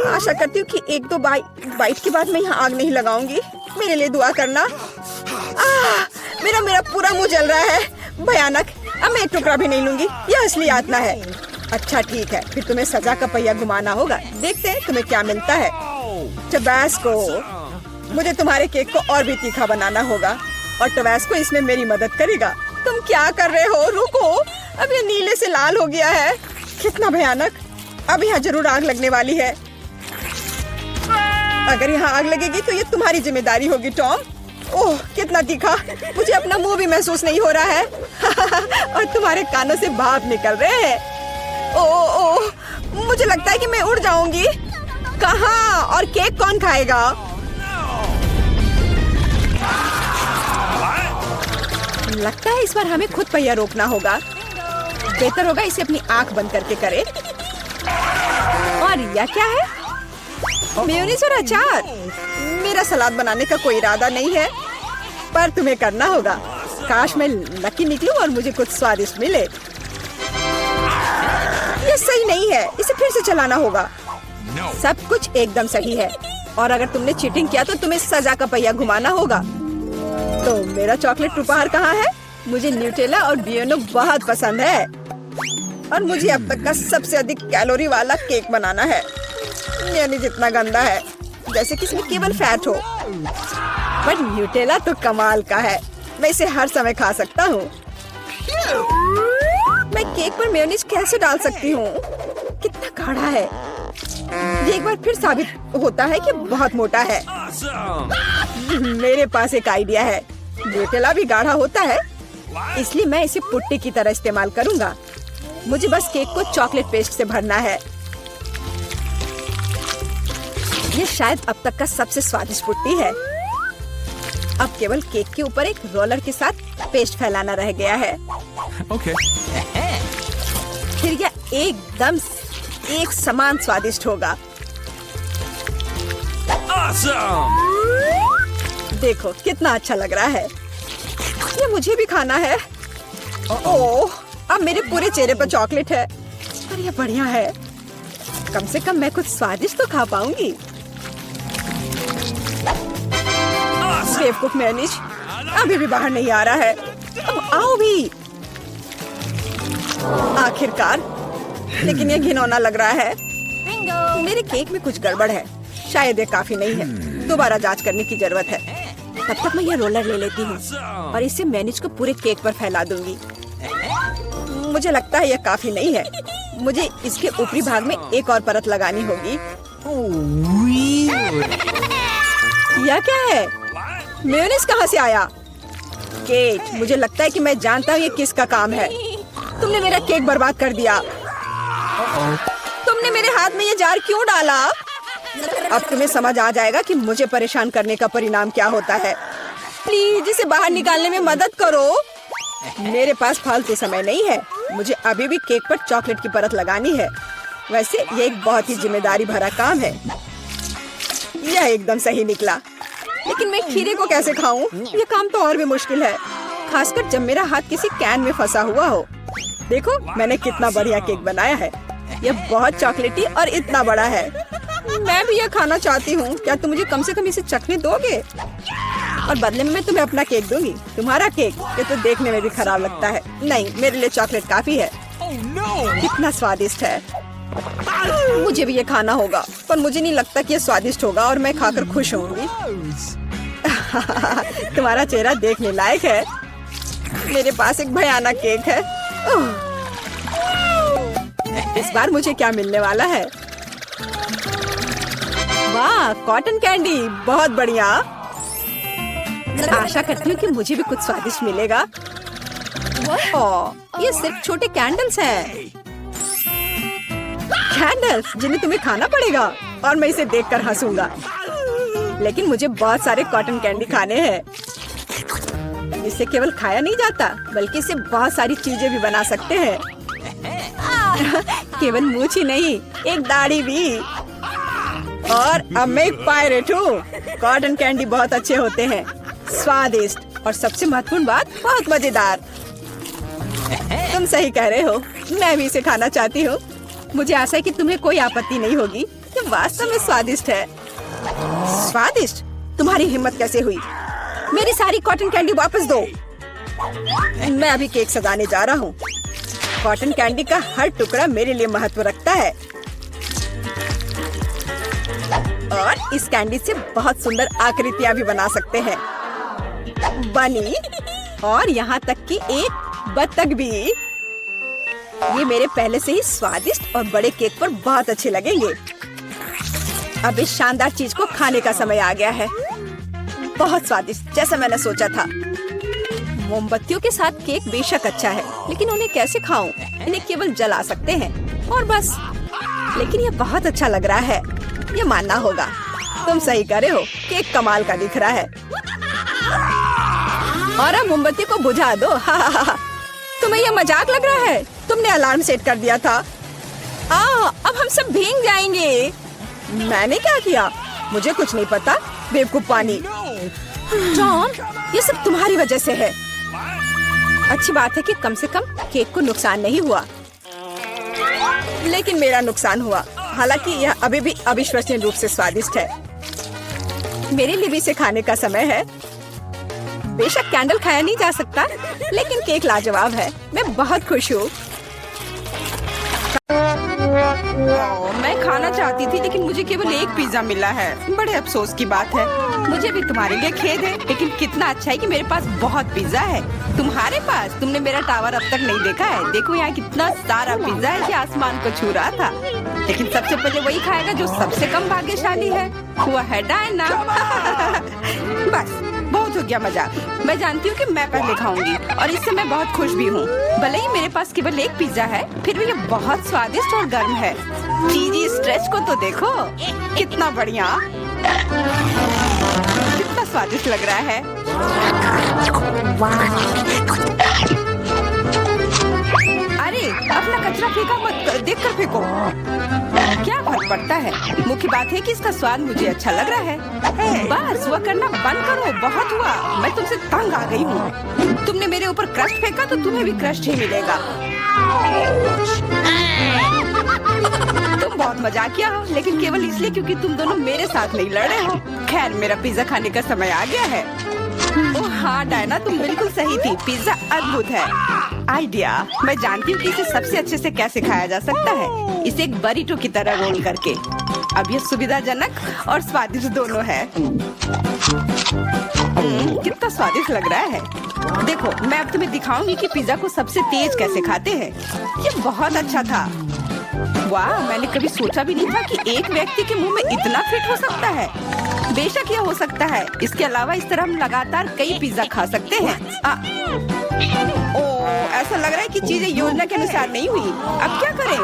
आशा करती हूँ कि एक दो बाइट के बाद मैं यहाँ आग नहीं लगाऊंगी। मेरे लिए दुआ करना। मेरा पूरा मुंह जल रहा है। भयानक। अब मैं एक टुकड़ा भी नहीं लूंगी। यह असली यातना है। अच्छा ठीक है, फिर तुम्हें सजा का पहिया घुमाना होगा। देखते हैं तुम्हें क्या मिलता है। टबैस्को। मुझे तुम्हारे केक को और भी तीखा बनाना होगा और टबैस्को इसमें मेरी मदद करेगा। तुम क्या कर रहे हो? रुको, अब ये नीले से लाल हो गया है। कितना भयानक। अब यहाँ जरूर आग लगने वाली है। अगर यहाँ आग लगेगी तो ये तुम्हारी जिम्मेदारी होगी टॉम। ओह, कितना तीखा। मुझे अपना मुंह भी महसूस नहीं हो रहा है। और तुम्हारे कानों से भाप निकल रहे हैं। ओह, मुझे लगता है कि मैं उड़ जाऊंगी। कहाँ? और केक कौन खाएगा? लगता है इस बार हमें खुद पहिया रोकना होगा। बेहतर होगा इसे अपनी आंख बंद करके करे। और यह क्या है? मेयोनीज और अचार। मेरा सलाद बनाने का कोई इरादा नहीं है, पर तुम्हें करना होगा। काश मैं लकी निकलूं और मुझे कुछ स्वादिष्ट मिले। यह सही नहीं है, इसे फिर से चलाना होगा। सब कुछ एकदम सही है, और अगर तुमने चीटिंग किया तो तुम्हें सजा का पहिया घुमाना होगा। तो मेरा चॉकलेट उपहार कहाँ है? मुझे न्यूटेला और बियोनो बहुत पसंद है, और मुझे अब तक का सबसे अधिक कैलोरी वाला केक बनाना है। यानी जितना गंदा है, जैसे कि इसमें केवल फैट हो। पर न्यूटेला तो कमाल का है, मैं इसे हर समय खा सकता हूँ। मैं केक पर मेयोनीज कैसे डाल सकती हूँ? कितना गाढ़ा है। ये एक बार फिर साबित होता है कि बहुत मोटा है। मेरे पास एक आइडिया है। न्यूटेला भी गाढ़ा होता है, इसलिए मैं इसे पुट्टी की तरह इस्तेमाल करूँगा। मुझे बस केक को चॉकलेट पेस्ट से भरना है। ये शायद अब तक का सबसे स्वादिष्ट पुट्टी है। अब केवल केक के ऊपर एक रोलर के साथ पेस्ट फैलाना रह गया है। Okay. फिर यह एकदम एक समान स्वादिष्ट होगा। Awesome! देखो कितना अच्छा लग रहा है। ये मुझे भी खाना है। ओह, अब मेरे पूरे चेहरे पर चॉकलेट है। पर यह बढ़िया है। कम से कम मैं कुछ स्वादिष्ट तो खा पाऊंगी। बेवकूफ मेयोनीज अभी भी बाहर नहीं आ रहा है। अब आओ भी। आखिरकार, लेकिन यह घिनौना लग रहा है। मेरे केक में कुछ गड़बड़ है। शायद ये काफी नहीं है। दोबारा जांच करने की जरूरत है। तब तक मैं यह रोलर ले लेती हूँ और इसे मेयोनीज को पूरे केक पर फैला दूंगी। मुझे लगता है यह काफी नहीं है। मुझे इसके ऊपरी भाग में एक और परत लगानी होगी। यह क्या है? मेयोनीज कहाँ से आया? केक, मुझे लगता है कि मैं जानता हूँ ये किसका काम है। तुमने मेरा केक बर्बाद कर दिया। तुमने मेरे हाथ में ये जार क्यों डाला? अब तुम्हें समझ आ जाएगा कि मुझे परेशान करने का परिणाम क्या होता है। प्लीज इसे बाहर निकालने में मदद करो। मेरे पास फालतू समय नहीं है। मुझे अभी भी केक पर चॉकलेट की परत लगानी है। वैसे ये एक बहुत ही जिम्मेदारी भरा काम है। यह एकदम सही निकला। लेकिन मैं खीरे को कैसे खाऊं? ये काम तो और भी मुश्किल है, खासकर जब मेरा हाथ किसी कैन में फंसा हुआ हो। देखो मैंने कितना बढ़िया केक बनाया है। ये बहुत चॉकलेटी और इतना बड़ा है। मैं भी ये खाना चाहती हूँ। क्या तुम मुझे कम से कम इसे चखने दोगे? और बदले में मैं तुम्हें अपना केक दूंगी। तुम्हारा केक ये तो देखने में भी खराब लगता है। नहीं, मेरे लिए चॉकलेट काफी है। कितना स्वादिष्ट है। मुझे भी ये खाना होगा, पर मुझे नहीं लगता कि ये स्वादिष्ट होगा और मैं खाकर खुश होंगी। तुम्हारा चेहरा देखने लायक है। मेरे पास एक भयानक केक है। इस बार मुझे क्या मिलने वाला है? वाह, कॉटन कैंडी, बहुत बढ़िया। आशा करती हूँ कि मुझे भी कुछ स्वादिष्ट मिलेगा। ओह, ये सिर्फ छोटे कैंडल्स हैं। कैंडल्स जिन्हें तुम्हें खाना पड़ेगा और मैं इसे देखकर हंसूंगा। लेकिन मुझे बहुत सारे कॉटन कैंडी खाने हैं। इसे केवल खाया नहीं जाता, बल्कि इसे बहुत सारी चीजें भी बना सकते हैं। केवल मूंछ ही नहीं, एक दाढ़ी भी। और अब मैं एक पायरेट हूँ। कॉटन कैंडी बहुत अच्छे होते हैं, स्वादिष्ट और सबसे महत्वपूर्ण बात, बहुत मजेदार। तुम सही कह रहे हो, मैं भी इसे खाना चाहती हूँ। मुझे आशा है कि तुम्हें कोई आपत्ति नहीं होगी। ये वास्तव में स्वादिष्ट है। स्वादिष्ट? तुम्हारी हिम्मत कैसे हुई? मेरी सारी कॉटन कैंडी वापस दो। मैं अभी केक सजाने जा रहा हूँ। कॉटन कैंडी का हर टुकड़ा मेरे लिए महत्व रखता है। और इस कैंडी से बहुत सुंदर आकृतियाँ भी बना सकते हैं। बनी, और यहाँ तक कि एक बत्तख भी। ये मेरे पहले से ही स्वादिष्ट और बड़े केक पर बहुत अच्छे लगेंगे। अब इस शानदार चीज को खाने का समय आ गया है। बहुत स्वादिष्ट, जैसा मैंने सोचा था। मोमबत्तियों के साथ केक बेशक अच्छा है, लेकिन उन्हें कैसे खाऊं? इन्हें केवल जला सकते हैं और बस। लेकिन ये बहुत अच्छा लग रहा है, ये मानना होगा। तुम सही कर रहे हो, केक कमाल का दिख रहा है। और अब मोमबत्ती को बुझा दो। तुम्हें ये मजाक लग रहा है? तुमने अलार्म सेट कर दिया था। अब हम सब भीग जाएंगे। मैंने क्या किया? मुझे कुछ नहीं पता, बेवकूफ पानी। जॉन, ये सब तुम्हारी वजह से है। अच्छी बात है कि कम से कम केक को नुकसान नहीं हुआ, लेकिन मेरा नुकसान हुआ। हालांकि यह अभी भी अविश्वसनीय रूप से स्वादिष्ट है। मेरे लिए भी इसे खाने का समय है। बेशक कैंडल खाया नहीं जा सकता, लेकिन केक लाजवाब है। मैं बहुत खुश हूँ। मैं खाना चाहती थी, लेकिन मुझे केवल एक पिज्जा मिला है। बड़े अफसोस की बात है। मुझे भी तुम्हारे लिए खेद है, लेकिन कितना अच्छा है कि मेरे पास बहुत पिज्जा है। तुम्हारे पास? तुमने मेरा टावर अब तक नहीं देखा है। देखो यहाँ कितना सारा पिज्जा है कि आसमान को छू रहा था। लेकिन सबसे पहले वही खाएगा जो सबसे कम भाग्यशाली है। वो है डायना। बस बहुत हो गया मजाक। मैं जानती हूँ कि मैं पहले खाऊंगी और इससे मैं बहुत खुश भी हूँ। भले ही मेरे पास केवल एक पिज्जा है, फिर भी ये बहुत स्वादिष्ट और गर्म है। चीजी स्ट्रेच को तो देखो, कितना बढ़िया, कितना स्वादिष्ट लग रहा है। अरे अपना कचरा फेंका मत, देखकर फेंको। क्या फर्क पड़ता है? मुख्य बात है कि इसका स्वाद मुझे अच्छा लग रहा है। बस वह करना बंद करो, बहुत हुआ। मैं तुमसे तंग आ गई हूँ। तुमने मेरे ऊपर क्रस्ट फेंका तो तुम्हें भी क्रस्ट ही मिलेगा। तुम बहुत मजाकिया हो, लेकिन केवल इसलिए क्योंकि तुम दोनों मेरे साथ नहीं लड़ रहे हो। खैर, मेरा पिज्जा खाने का समय आ गया है। ओह हाँ डायना, तुम बिल्कुल सही थी। पिज्जा अद्भुत है। आइडिया, मैं जानती हूँ कि इसे सबसे अच्छे से कैसे खाया जा सकता है। इसे एक बरीटो की तरह रोल करके। अब यह सुविधाजनक और स्वादिष्ट दोनों है। कितना स्वादिष्ट लग रहा है। देखो, मैं अब तुम्हें दिखाऊंगी कि पिज्जा को सबसे तेज कैसे खाते हैं। ये बहुत अच्छा था। वाह, मैंने कभी सोचा भी नहीं था कि एक व्यक्ति के मुंह में इतना फिट हो सकता है। बेशक यह हो सकता है। इसके अलावा इस तरह हम लगातार कई पिज्जा खा सकते हैं। ऐसा लग रहा है कि चीजें योजना के अनुसार नहीं हुई। अब क्या करें?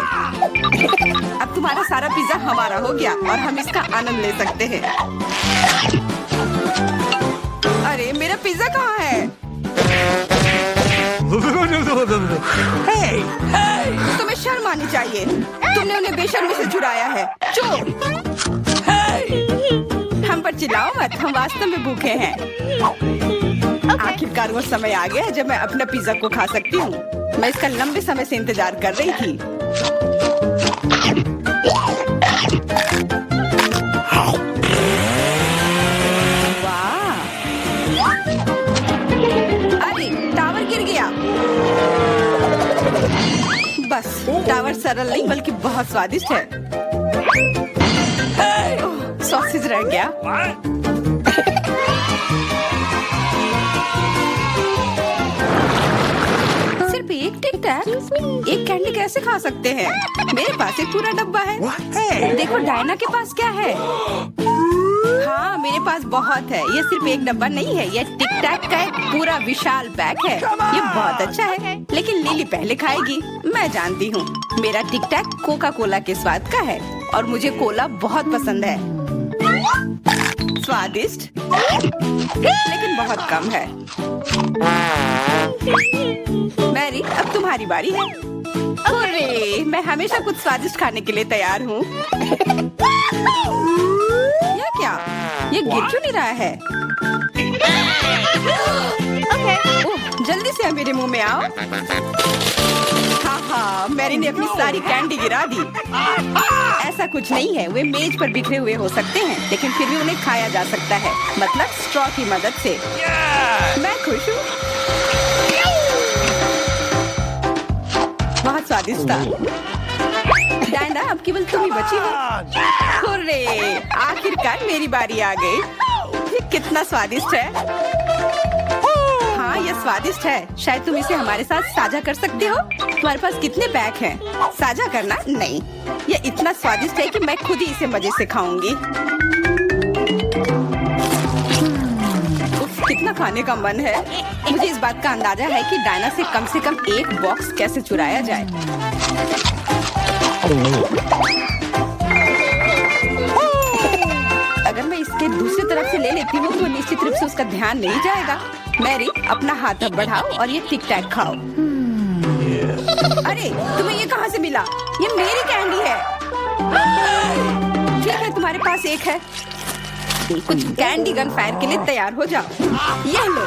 अब तुम्हारा सारा पिज्जा हमारा हो गया और हम इसका आनंद ले सकते हैं। अरे मेरा पिज्जा कहाँ है? तुम्हें शर्म आनी चाहिए। तुमने उन्हें बेशर्मी से चुराया है। चुप। हम पर चिल्लाओ मत, हम वास्तव में भूखे हैं। आखिरकार वो समय आ गया है जब मैं अपना पिज्जा को खा सकती हूँ। मैं इसका लंबे समय से इंतजार कर रही थी। वाह! अरे टावर गिर गया। बस टावर सरल नहीं बल्कि बहुत स्वादिष्ट है। सॉसेज रह गया। सिर्फ एक टिक टैक, एक कैंडी कैसे खा सकते हैं? मेरे पास एक पूरा डब्बा है। देखो डायना के पास क्या है। हाँ मेरे पास बहुत है। ये सिर्फ एक डब्बा नहीं है, ये टिक टैक का एक पूरा विशाल पैक है। ये बहुत अच्छा है, लेकिन लिली पहले खाएगी। मैं जानती हूँ मेरा टिक टैक कोका कोला के स्वाद का है और मुझे कोला बहुत पसंद है। स्वादिष्ट लेकिन बहुत कम है। मैरी अब तुम्हारी बारी है। अरे मैं हमेशा कुछ स्वादिष्ट खाने के लिए तैयार हूँ। या क्या ये गिर क्यों नहीं रहा है? ओह जल्दी से मेरे मुंह में आओ। हाँ मैरी ने अपनी सारी कैंडी गिरा दी। ऐसा कुछ नहीं है, वे मेज पर बिखरे हुए हो सकते हैं लेकिन फिर भी उन्हें खाया जा सकता है, मतलब स्ट्रॉ की मदद से। मैं खुश हूँ। बहुत स्वादिष्ट था। डायना अब केवल तुम ही बची हो। हुर्रे, आखिरकार मेरी बारी आ गई। ये कितना स्वादिष्ट है। हाँ ये स्वादिष्ट है। शायद तुम इसे हमारे साथ साझा कर सकते हो। तुम्हारे पास कितने पैक हैं? साझा करना नहीं, ये इतना स्वादिष्ट है कि मैं खुद ही इसे मजे से खाऊंगी। उफ, कितना खाने का मन है। मुझे इस बात का अंदाजा है कि डायना से कम एक बॉक्स कैसे चुराया जाए। अगर मैं इसके दूसरी तरफ से ले लेती हूँ तो निश्चित रूप से उसका ध्यान नहीं जाएगा। मैरी अपना हाथ अब बढ़ाओ और ये टिक टैक खाओ। अरे तुम्हें ये कहाँ से मिला? ये मेरी कैंडी है। ठीक है तुम्हारे पास एक है। कुछ कैंडी गन फायर के लिए तैयार हो जाओ। ये लो।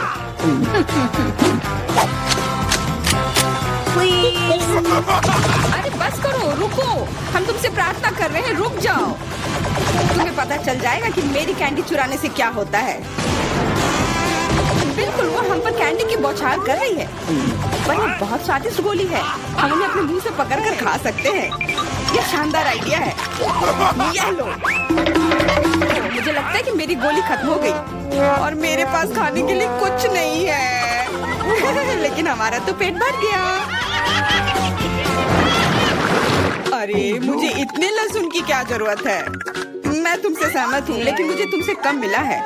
अरे बस करो, रुको। हम तुमसे प्रार्थना कर रहे हैं, रुक जाओ। तुम्हें पता चल जाएगा कि मेरी कैंडी चुराने से क्या होता है। बिल्कुल वो हम पर कैंडी की बौछार कर रही है। पर ये बहुत स्वादिष्ट गोली है, हम उन्हें अपने मुंह से पकड़कर खा सकते हैं। ये शानदार आइडिया है। ये लो। मुझे लगता है कि मेरी गोली खत्म हो गई और मेरे पास खाने के लिए कुछ नहीं है। लेकिन हमारा तो पेट भर गया। अरे मुझे इतने लहसुन की क्या जरूरत है? मैं तुमसे सहमत हूँ लेकिन मुझे तुमसे कम मिला है।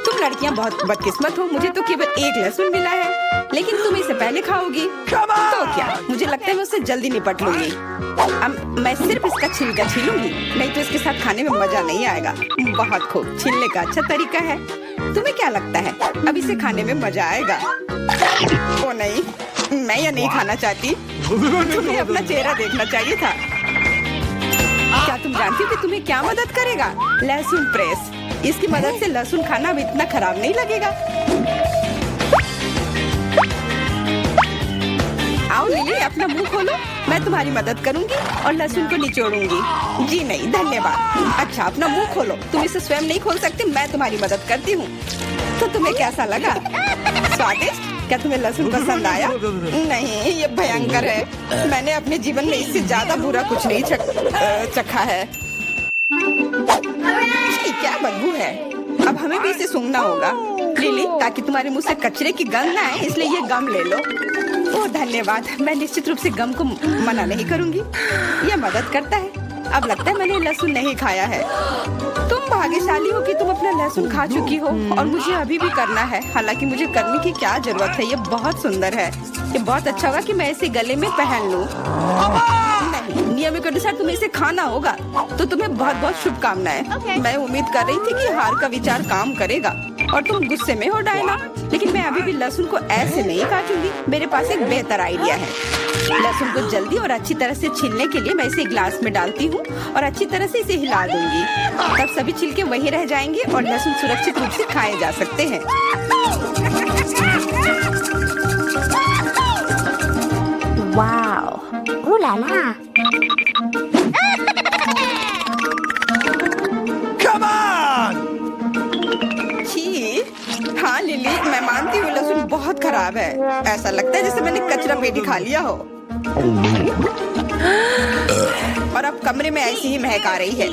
तुम लड़कियाँ बहुत बदकिस्मत हो, मुझे तो केवल एक लहसुन मिला है लेकिन तुम इसे पहले खाओगी तो क्या? मुझे लगता है मैं उससे जल्दी निपट लूंगी। अब मैं सिर्फ इसका छिलका छीलूंगी, नहीं तो इसके साथ खाने में मजा नहीं आएगा। बहुत खूब, छीलने का अच्छा तरीका है। तुम्हें क्या लगता है अब इसे खाने में मजा आएगा? ओ नहीं, मैं यह नहीं खाना चाहती। तुम्हें अपना चेहरा देखना चाहिए था। क्या तुम जानती हो कि तुम्हें क्या मदद करेगा? लहसुन प्रेस। इसकी मदद से लहसुन खाना अब इतना खराब नहीं लगेगा। आओ लिली, अपना मुंह खोलो, मैं तुम्हारी मदद करूंगी और लहसुन को निचोड़ूंगी। जी नहीं धन्यवाद। अच्छा अपना मुंह खोलो, तुम इसे स्वयं नहीं खोल सकते, मैं तुम्हारी मदद करती हूँ। तो तुम्हें कैसा लगा? स्वादिष्ट? क्या तुम्हें लहसुन पसंद आया? नहीं ये भयंकर है। मैंने अपने जीवन में इससे ज्यादा बुरा कुछ नहीं चखा है। क्या बदबू है। अब हमें भी इसे सूंघना होगा लिली, ताकि तुम्हारे मुंह से कचरे की गंध ना आए, इसलिए ये गम ले लो। ओह धन्यवाद। मैं निश्चित रूप से गम को मना नहीं करूंगी, यह मदद करता है। अब लगता है मैंने लहसुन नहीं खाया है। तुम भाग्यशाली हो कि तुम अपना लहसुन खा चुकी हो और मुझे अभी भी करना है। हालांकि मुझे करने की क्या जरूरत है, ये बहुत सुंदर है। ये बहुत अच्छा होगा कि मैं इसे गले में पहन लूं। नहीं, नियम के अनुसार तुम्हें इसे खाना होगा। तो तुम्हें बहुत बहुत शुभकामनाएं। मैं उम्मीद कर रही थी कि हार का विचार काम करेगा। और तुम गुस्से में हो डायना, लेकिन मैं अभी भी लहसुन को ऐसे नहीं काटूंगी। मेरे पास एक बेहतर आइडिया है। लहसुन को जल्दी और अच्छी तरह से छीलने के लिए मैं इसे ग्लास में डालती हूँ और अच्छी तरह से इसे हिला दूंगी। तब सभी छिलके वहीं रह जाएंगे और लहसुन सुरक्षित रूप से खाए जा सकते हैं। Wow, ooh la la. Come on! छी, हाँ लिली, मैं मानती हूँ लहसुन बहुत खराब है। ऐसा लगता है जैसे मैंने कचरा पेटी खा लिया हो। और अब कमरे में ऐसी ही महक आ रही है,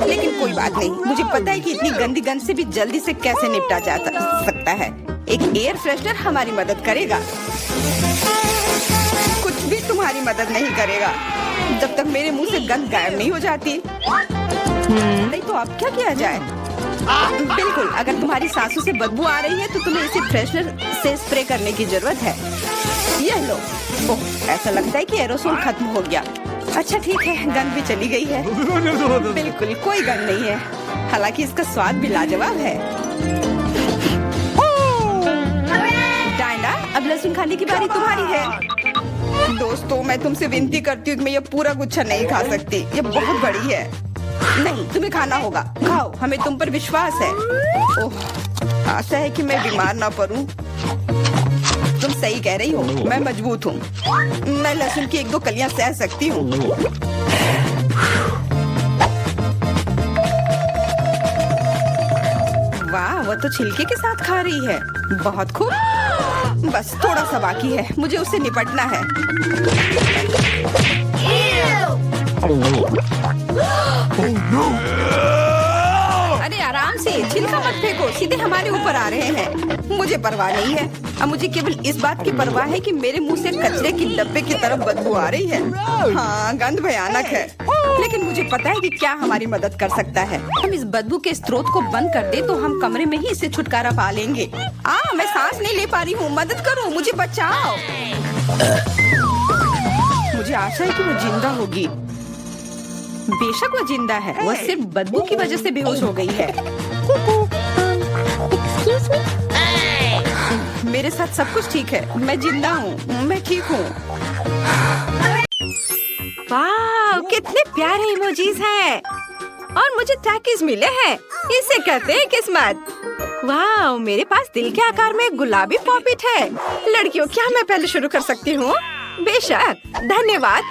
लेकिन कोई बात नहीं। मुझे पता है कि इतनी गंदी गंध से भी जल्दी से कैसे निपटा जा सकता है। एक एयर फ्रेशनर हमारी मदद करेगा। कुछ भी तुम्हारी मदद नहीं करेगा जब तक मेरे मुंह से गंध गायब नहीं हो जाती। नहीं तो अब क्या किया जाए? बिल्कुल, अगर तुम्हारी सांसों से बदबू आ रही है तो तुम्हें इसे फ्रेशनर से स्प्रे करने की जरूरत है। यह लो। ओह, ऐसा लगता है कि एरोसोल खत्म हो गया। अच्छा ठीक है, गंध भी चली गई है। बिल्कुल कोई गंध नहीं है, हालांकि इसका स्वाद भी लाजवाब है। डायना, अब लहसुन खाने की बारी तुम्हारी है। दोस्तों, मैं तुमसे विनती करती हूँ कि मैं ये पूरा गुच्छा नहीं खा सकती। ये बहुत बड़ी है। नहीं, तुम्हें खाना होगा। खाओ, हमें तुम पर विश्वास है। ओह, आशा है कि मैं बीमार ना पड़ूं। तुम सही कह रही हो, मैं मजबूत हूँ। मैं लहसुन की 1-2 कलियां सह सकती हूँ। वाह, वो तो छिलके के साथ खा रही है। बहुत खूब। बस थोड़ा सा बाकी है, मुझे उससे निपटना है। अरे आराम से, छिलका मत फेंको, सीधे हमारे ऊपर आ रहे हैं। मुझे परवाह नहीं है। अब मुझे केवल इस बात की परवाह है कि मेरे मुंह से कचरे की डब्बे की तरफ बदबू आ रही है। हाँ, गंध भयानक है, लेकिन मुझे पता है कि क्या हमारी मदद कर सकता है। हम इस बदबू के स्रोत को बंद कर दे तो हम कमरे में ही इससे छुटकारा पा लेंगे। मैं सांस नहीं ले पा रही हूँ, मदद करो, मुझे बचाओ। मुझे आशा है कि वो जिंदा होगी। बेशक वो जिंदा है, वो सिर्फ बदबू की वजह से बेहोश हो गई है। Excuse me? मेरे साथ सब कुछ ठीक है, मैं जिंदा हूँ, मैं ठीक हूँ। वाह, कितने प्यारे इमोजीज हैं। और मुझे टैकीज मिले हैं, इसे कहते हैं किस्मत। वाह, मेरे पास दिल के आकार में एक गुलाबी पॉपिट है। लड़कियों, क्या मैं पहले शुरू कर सकती हूँ? बेशक, धन्यवाद।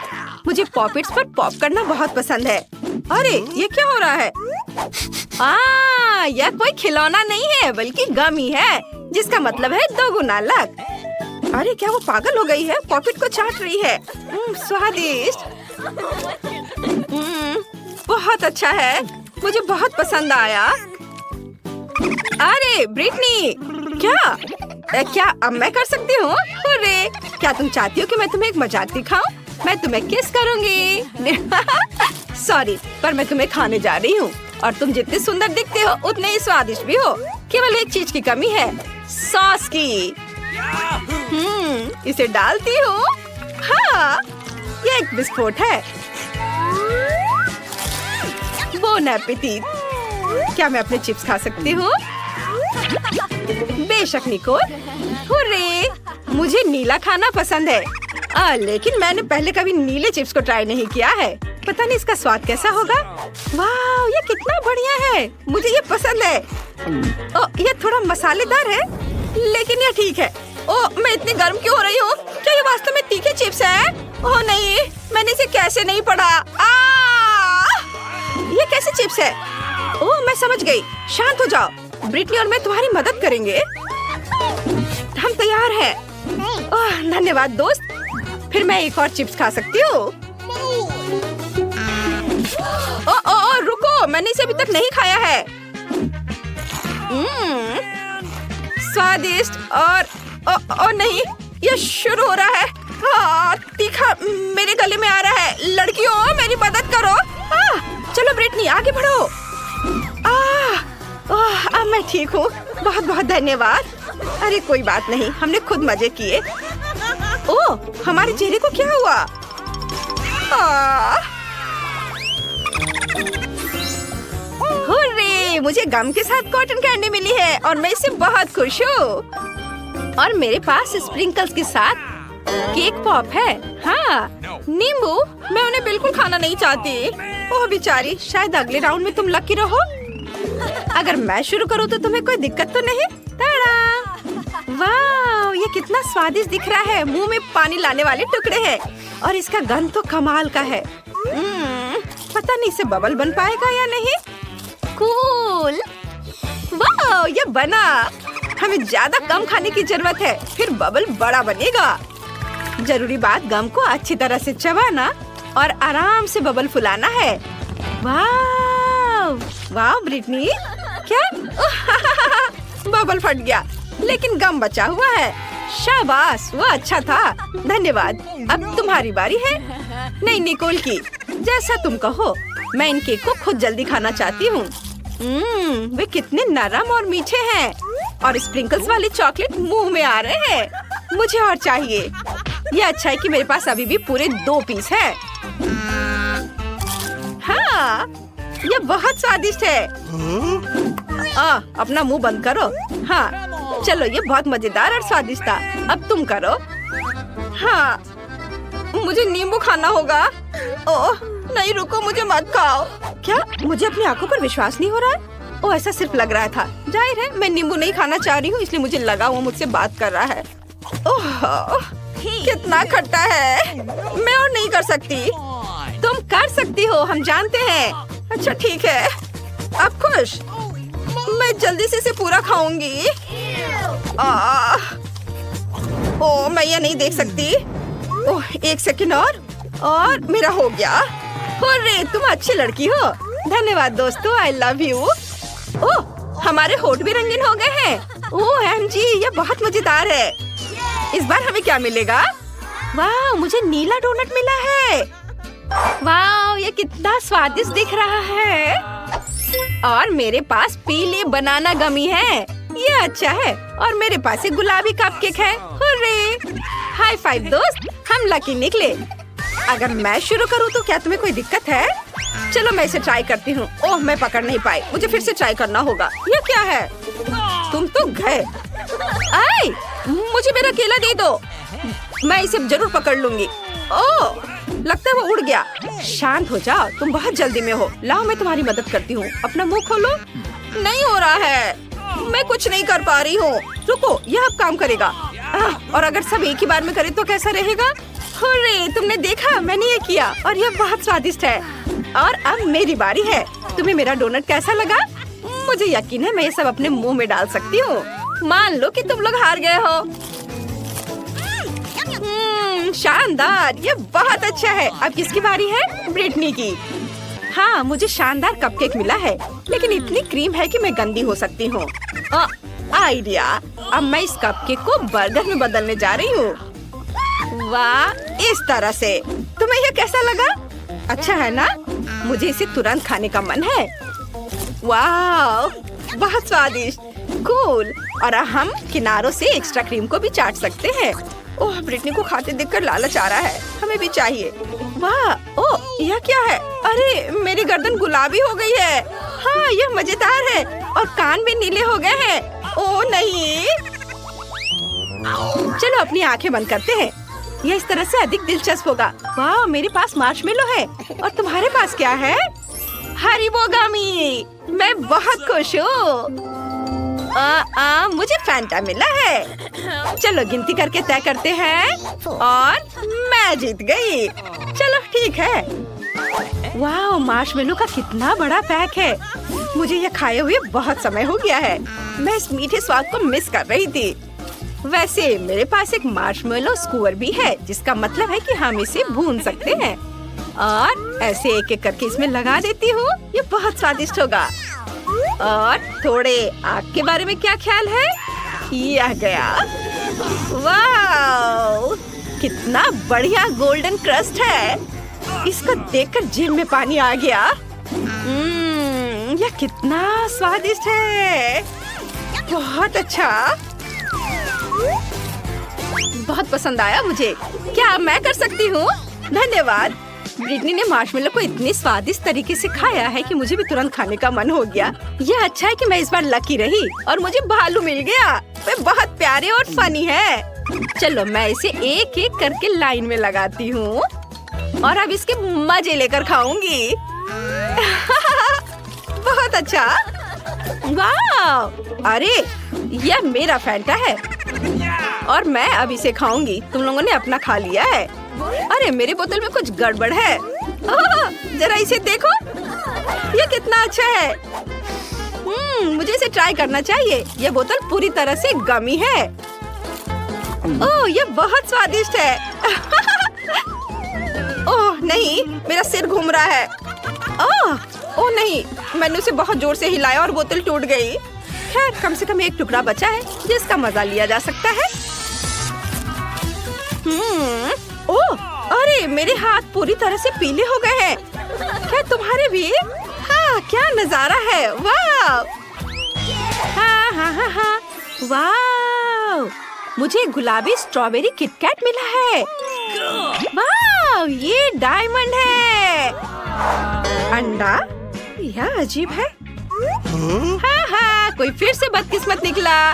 मुझे पॉपिट्स पर पॉप करना बहुत पसंद है। अरे, ये क्या हो रहा है? यह कोई खिलौना नहीं है, बल्कि गमी है, जिसका मतलब है 2 गुना लक। अरे, क्या वो पागल हो गई है? पॉपिट को चाट रही है। स्वादिष्ट। बहुत अच्छा है, मुझे बहुत पसंद आया। अरे ब्रिटनी, क्या अब मैं कर सकती हूँ? अरे, क्या तुम चाहती हो कि मैं तुम्हें एक मजाक दिखाऊं? मैं तुम्हें किस करूंगी। सॉरी, पर मैं तुम्हें खाने जा रही हूँ। और तुम जितने सुंदर दिखते हो उतने ही स्वादिष्ट भी हो। केवल एक चीज की कमी है, सॉस की। इसे डालती हूँ। हाँ, ये एक विस्फोट है। Bone appétit. क्या मैं अपने चिप्स खा सकती हूँ? बेशक निकोल। हुर्रे, मुझे नीला खाना पसंद है। लेकिन मैंने पहले कभी नीले चिप्स को ट्राई नहीं किया है। पता नहीं इसका स्वाद कैसा होगा। वाह, ये कितना बढ़िया है, मुझे ये पसंद है। ये थोड़ा मसालेदार है, लेकिन ये ठीक है। मैं इतनी गर्म क्यों हो रही हूँ? क्या ये वास्तव में तीखे चिप्स हैं? ओह नहीं, मैंने इसे कैसे नहीं पढ़ा। ये कैसे चिप्स है? मैं समझ गई। शांत हो जाओ, ब्रिटनी और मैं तुम्हारी मदद करेंगे। हम तैयार हैं। धन्यवाद दोस्त। फिर मैं एक और चिप्स खा सकती हूँ। रुको, मैंने इसे अभी तक नहीं खाया है। स्वादिष्ट और नहीं, ये शुरू हो रहा है। तीखा मेरे गले में आ रहा है। लड़कियों, मेरी मदद करो। चलो ब्रिटनी, आगे बढ़ो। अब मैं ठीक हूँ, बहुत बहुत धन्यवाद। अरे कोई बात नहीं, हमने खुद मजे किए। हमारे चेहरे को क्या हुआ? हुर्रे, मुझे गम के साथ कॉटन कैंडी मिली है और मैं इससे बहुत खुश हूँ। और मेरे पास स्प्रिंकल्स के साथ केक पॉप है। हाँ, नींबू, मैं उन्हें बिल्कुल खाना नहीं चाहती। ओह बेचारी, शायद अगले राउंड में तुम लकी रहो। अगर मैं शुरू करूँ तो तुम्हें कोई दिक्कत तो नहीं? ताड़ा! वाह, ये कितना स्वादिष्ट दिख रहा है। मुंह में पानी लाने वाले टुकड़े हैं और इसका गंध तो कमाल का है। पता नहीं इसे बबल बन पाएगा या नहीं। कूल! वाह, ये बना। हमें ज्यादा कम खाने की जरूरत है, फिर बबल बड़ा बनेगा। जरूरी बात गम को अच्छी तरह से चबाना और आराम से बबल फुलाना है। वाह वाह ब्रिटनी, क्या? बबल फट गया, लेकिन गम बचा हुआ है। शाबाश, वो अच्छा था, धन्यवाद। अब तुम्हारी बारी है। नहीं, निकोल की, जैसा तुम कहो। मैं इन केक को खुद जल्दी खाना चाहती हूँ। वे कितने नरम और मीठे हैं और स्प्रिंकल्स वाली चॉकलेट मुंह में आ रहे हैं। मुझे और चाहिए। ये अच्छा है कि मेरे पास अभी भी पूरे 2 पीस है। हाँ, ये बहुत स्वादिष्ट है। अपना मुंह बंद करो। हाँ, चलो, ये बहुत मजेदार और स्वादिष्ट था। अब तुम करो। हाँ, मुझे नींबू खाना होगा। ओह नहीं, रुको, मुझे मत खाओ। क्या? मुझे अपनी आंखों पर विश्वास नहीं हो रहा है। ओह, ऐसा सिर्फ लग रहा था। जाहिर है मैं नींबू नहीं खाना चाह रही हूँ, इसलिए मुझे लगा वो मुझसे बात कर रहा है। ओह, कितना खट्टा है। मैं और नहीं कर सकती। तुम कर सकती हो, हम जानते हैं। अच्छा ठीक है, अब खुश? मैं जल्दी से इसे पूरा खाऊंगी। ओह, मैं ये नहीं देख सकती। ओह, 1 सेकंड और मेरा हो गया। हुर्रे, तुम अच्छी लड़की हो। धन्यवाद दोस्तों, आई लव यू। ओह, हमारे होठ भी रंगीन हो गए हैं। ओह एमजी, ये बहुत मजेदार है। इस बार हमें क्या मिलेगा? वाह, मुझे नीला डोनट मिला है। वाह, ये कितना स्वादिष्ट दिख रहा है। और मेरे पास पीले बनाना गमी है। ये अच्छा है। और मेरे पास एक गुलाबी कपकेक है। हुर्रे! हाई फाइव दोस्त, हम लकी निकले। अगर मैं शुरू करूँ तो क्या तुम्हें कोई दिक्कत है? चलो मैं इसे ट्राई करती हूँ। ओह, मैं पकड़ नहीं पाई, मुझे फिर से ट्राई करना होगा। ये क्या है? तुम तो गए। आए, मुझे मेरा केला दे दो। मैं इसे जरूर पकड़ लूंगी। ओह, लगता है वो उड़ गया। शांत हो जाओ, तुम बहुत जल्दी में हो। लाओ, मैं तुम्हारी मदद करती हूँ। अपना मुंह खोलो। नहीं हो रहा है, मैं कुछ नहीं कर पा रही हूँ। रुको, यह अब काम करेगा। और अगर सब एक ही बार में करें तो कैसा रहेगा? हुर्रे, तुमने देखा, मैंने ये किया और यह बहुत स्वादिष्ट है। और अब मेरी बारी है। तुम्हें मेरा डोनट कैसा लगा? मुझे यकीन है मैं ये सब अपने मुंह में डाल सकती हूँ। मान लो कि तुम लोग हार गए हो। शानदार, ये बहुत अच्छा है। अब किसकी बारी है? ब्रिटनी की। हाँ, मुझे शानदार कपकेक मिला है, लेकिन इतनी क्रीम है कि मैं गंदी हो सकती हूँ। आइडिया, अब मैं इस कपकेक को बर्गर में बदलने जा रही हूँ। वाह, इस तरह से। तुम्हें यह कैसा लगा? अच्छा है ना? मुझे इसे तुरंत खाने का मन है। वाह, बहुत स्वादिष्ट, कूल। और हम किनारों से एक्स्ट्रा क्रीम को भी चाट सकते हैं। ओह, ब्रिटनी को खाते देखकर लालच आ रहा है। हमें भी चाहिए। वाह, ओह, यह क्या है? अरे, मेरी गर्दन गुलाबी हो गई है। हाँ, यह मजेदार है। और कान भी नीले हो गए हैं। ओह नहीं। चलो अपनी आंखें बंद करते हैं। यह इस तरह से अधिक दिलचस्प होगा। वाह, मेरे पास मार्शमेलो है। और तुम्हारे पास क्या है? हरीबोगामी। मैं बहुत खुश हूँ। मुझे फैंटा मिला है। चलो गिनती करके तय करते हैं। और मैं जीत गई। चलो ठीक है। वाह, मार्शमेलो का कितना बड़ा पैक है। मुझे यह खाए हुए बहुत समय हो गया है। मैं इस मीठे स्वाद को मिस कर रही थी। वैसे मेरे पास एक मार्शमेलो स्क्यूअर भी है, जिसका मतलब है कि हम इसे भून सकते हैं। और ऐसे एक एक करके इसमें लगा देती हूँ। ये बहुत स्वादिष्ट होगा। और थोड़े आग के बारे में क्या ख्याल है? यह गया। वाह, कितना बढ़िया गोल्डन क्रस्ट है। इसको देखकर जीभ में पानी आ गया। यह कितना स्वादिष्ट है। बहुत अच्छा, बहुत पसंद आया मुझे। क्या मैं कर सकती हूँ? धन्यवाद। ब्रिटनी ने मार्शमेलो को इतने स्वादिष्ट तरीके से खाया है कि मुझे भी तुरंत खाने का मन हो गया। यह अच्छा है कि मैं इस बार लकी रही और मुझे भालू मिल गया। वे बहुत प्यारे और फनी है। चलो मैं इसे एक एक करके लाइन में लगाती हूँ और अब इसके मजे लेकर खाऊंगी। बहुत अच्छा। वाह! अरे यह मेरा फैंटा है और मैं अब इसे खाऊंगी। तुम लोगों ने अपना खा लिया है। अरे मेरी बोतल में कुछ गड़बड़ है। जरा इसे देखो, ये कितना अच्छा है। मुझे इसे ट्राई करना चाहिए। यह बोतल पूरी तरह से गमी है। ओह, यह बहुत स्वादिष्ट है। ओह नहीं, मेरा सिर घूम रहा है। ओह नहीं, मैंने उसे बहुत जोर से हिलाया और बोतल टूट गई। खैर, कम से कम एक टुकड़ा बचा है जिसका मजा लिया जा सकता है। ओह, अरे मेरे हाथ पूरी तरह से पीले हो गए हैं। क्या तुम्हारे भी? हाँ, क्या नजारा है। वाह! हाँ। वाह! मुझे गुलाबी स्ट्रॉबेरी किटकैट मिला है। वाह! ये डायमंड है। अंडा? यह अजीब है। हाँ, कोई फिर से बदकिस्मत निकला।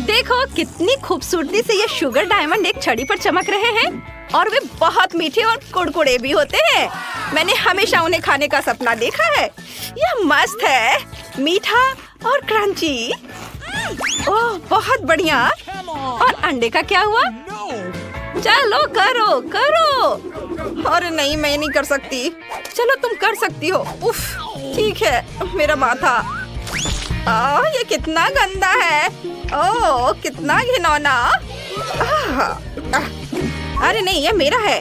देखो कितनी खूबसूरती से ये शुगर डायमंड एक छड़ी पर चमक रहे हैं और वे बहुत मीठे और कुड़कुड़े भी होते हैं। मैंने हमेशा उन्हें खाने का सपना देखा है। यह मस्त है, मीठा और क्रंची। ओह, बहुत बढ़िया। और अंडे का क्या हुआ? चलो करो। अरे नहीं, मैं नहीं कर सकती। चलो तुम कर सकती हो। उफ, ठीक है, मेरा माथा। ये कितना गंदा है। ओह, कितना घिनौना। अरे नहीं, ये मेरा है।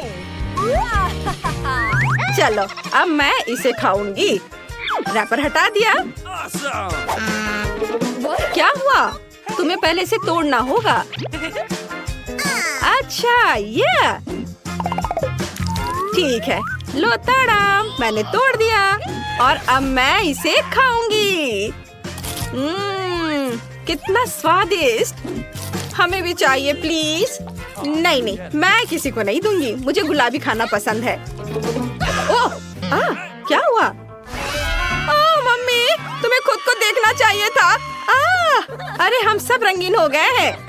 चलो अब मैं इसे खाऊंगी। रैपर हटा दिया। क्या हुआ? तुम्हें पहले से तोड़ना होगा। अच्छा, ये ठीक है। लो ताड़म, मैंने तोड़ दिया और अब मैं इसे खाऊंगी। कितना स्वादिष्ट। हमें भी चाहिए प्लीज। नहीं, मैं किसी को नहीं दूंगी। मुझे गुलाबी खाना पसंद है। ओह, क्या हुआ? मम्मी, तुम्हें खुद को देखना चाहिए था। अरे हम सब रंगीन हो गए हैं।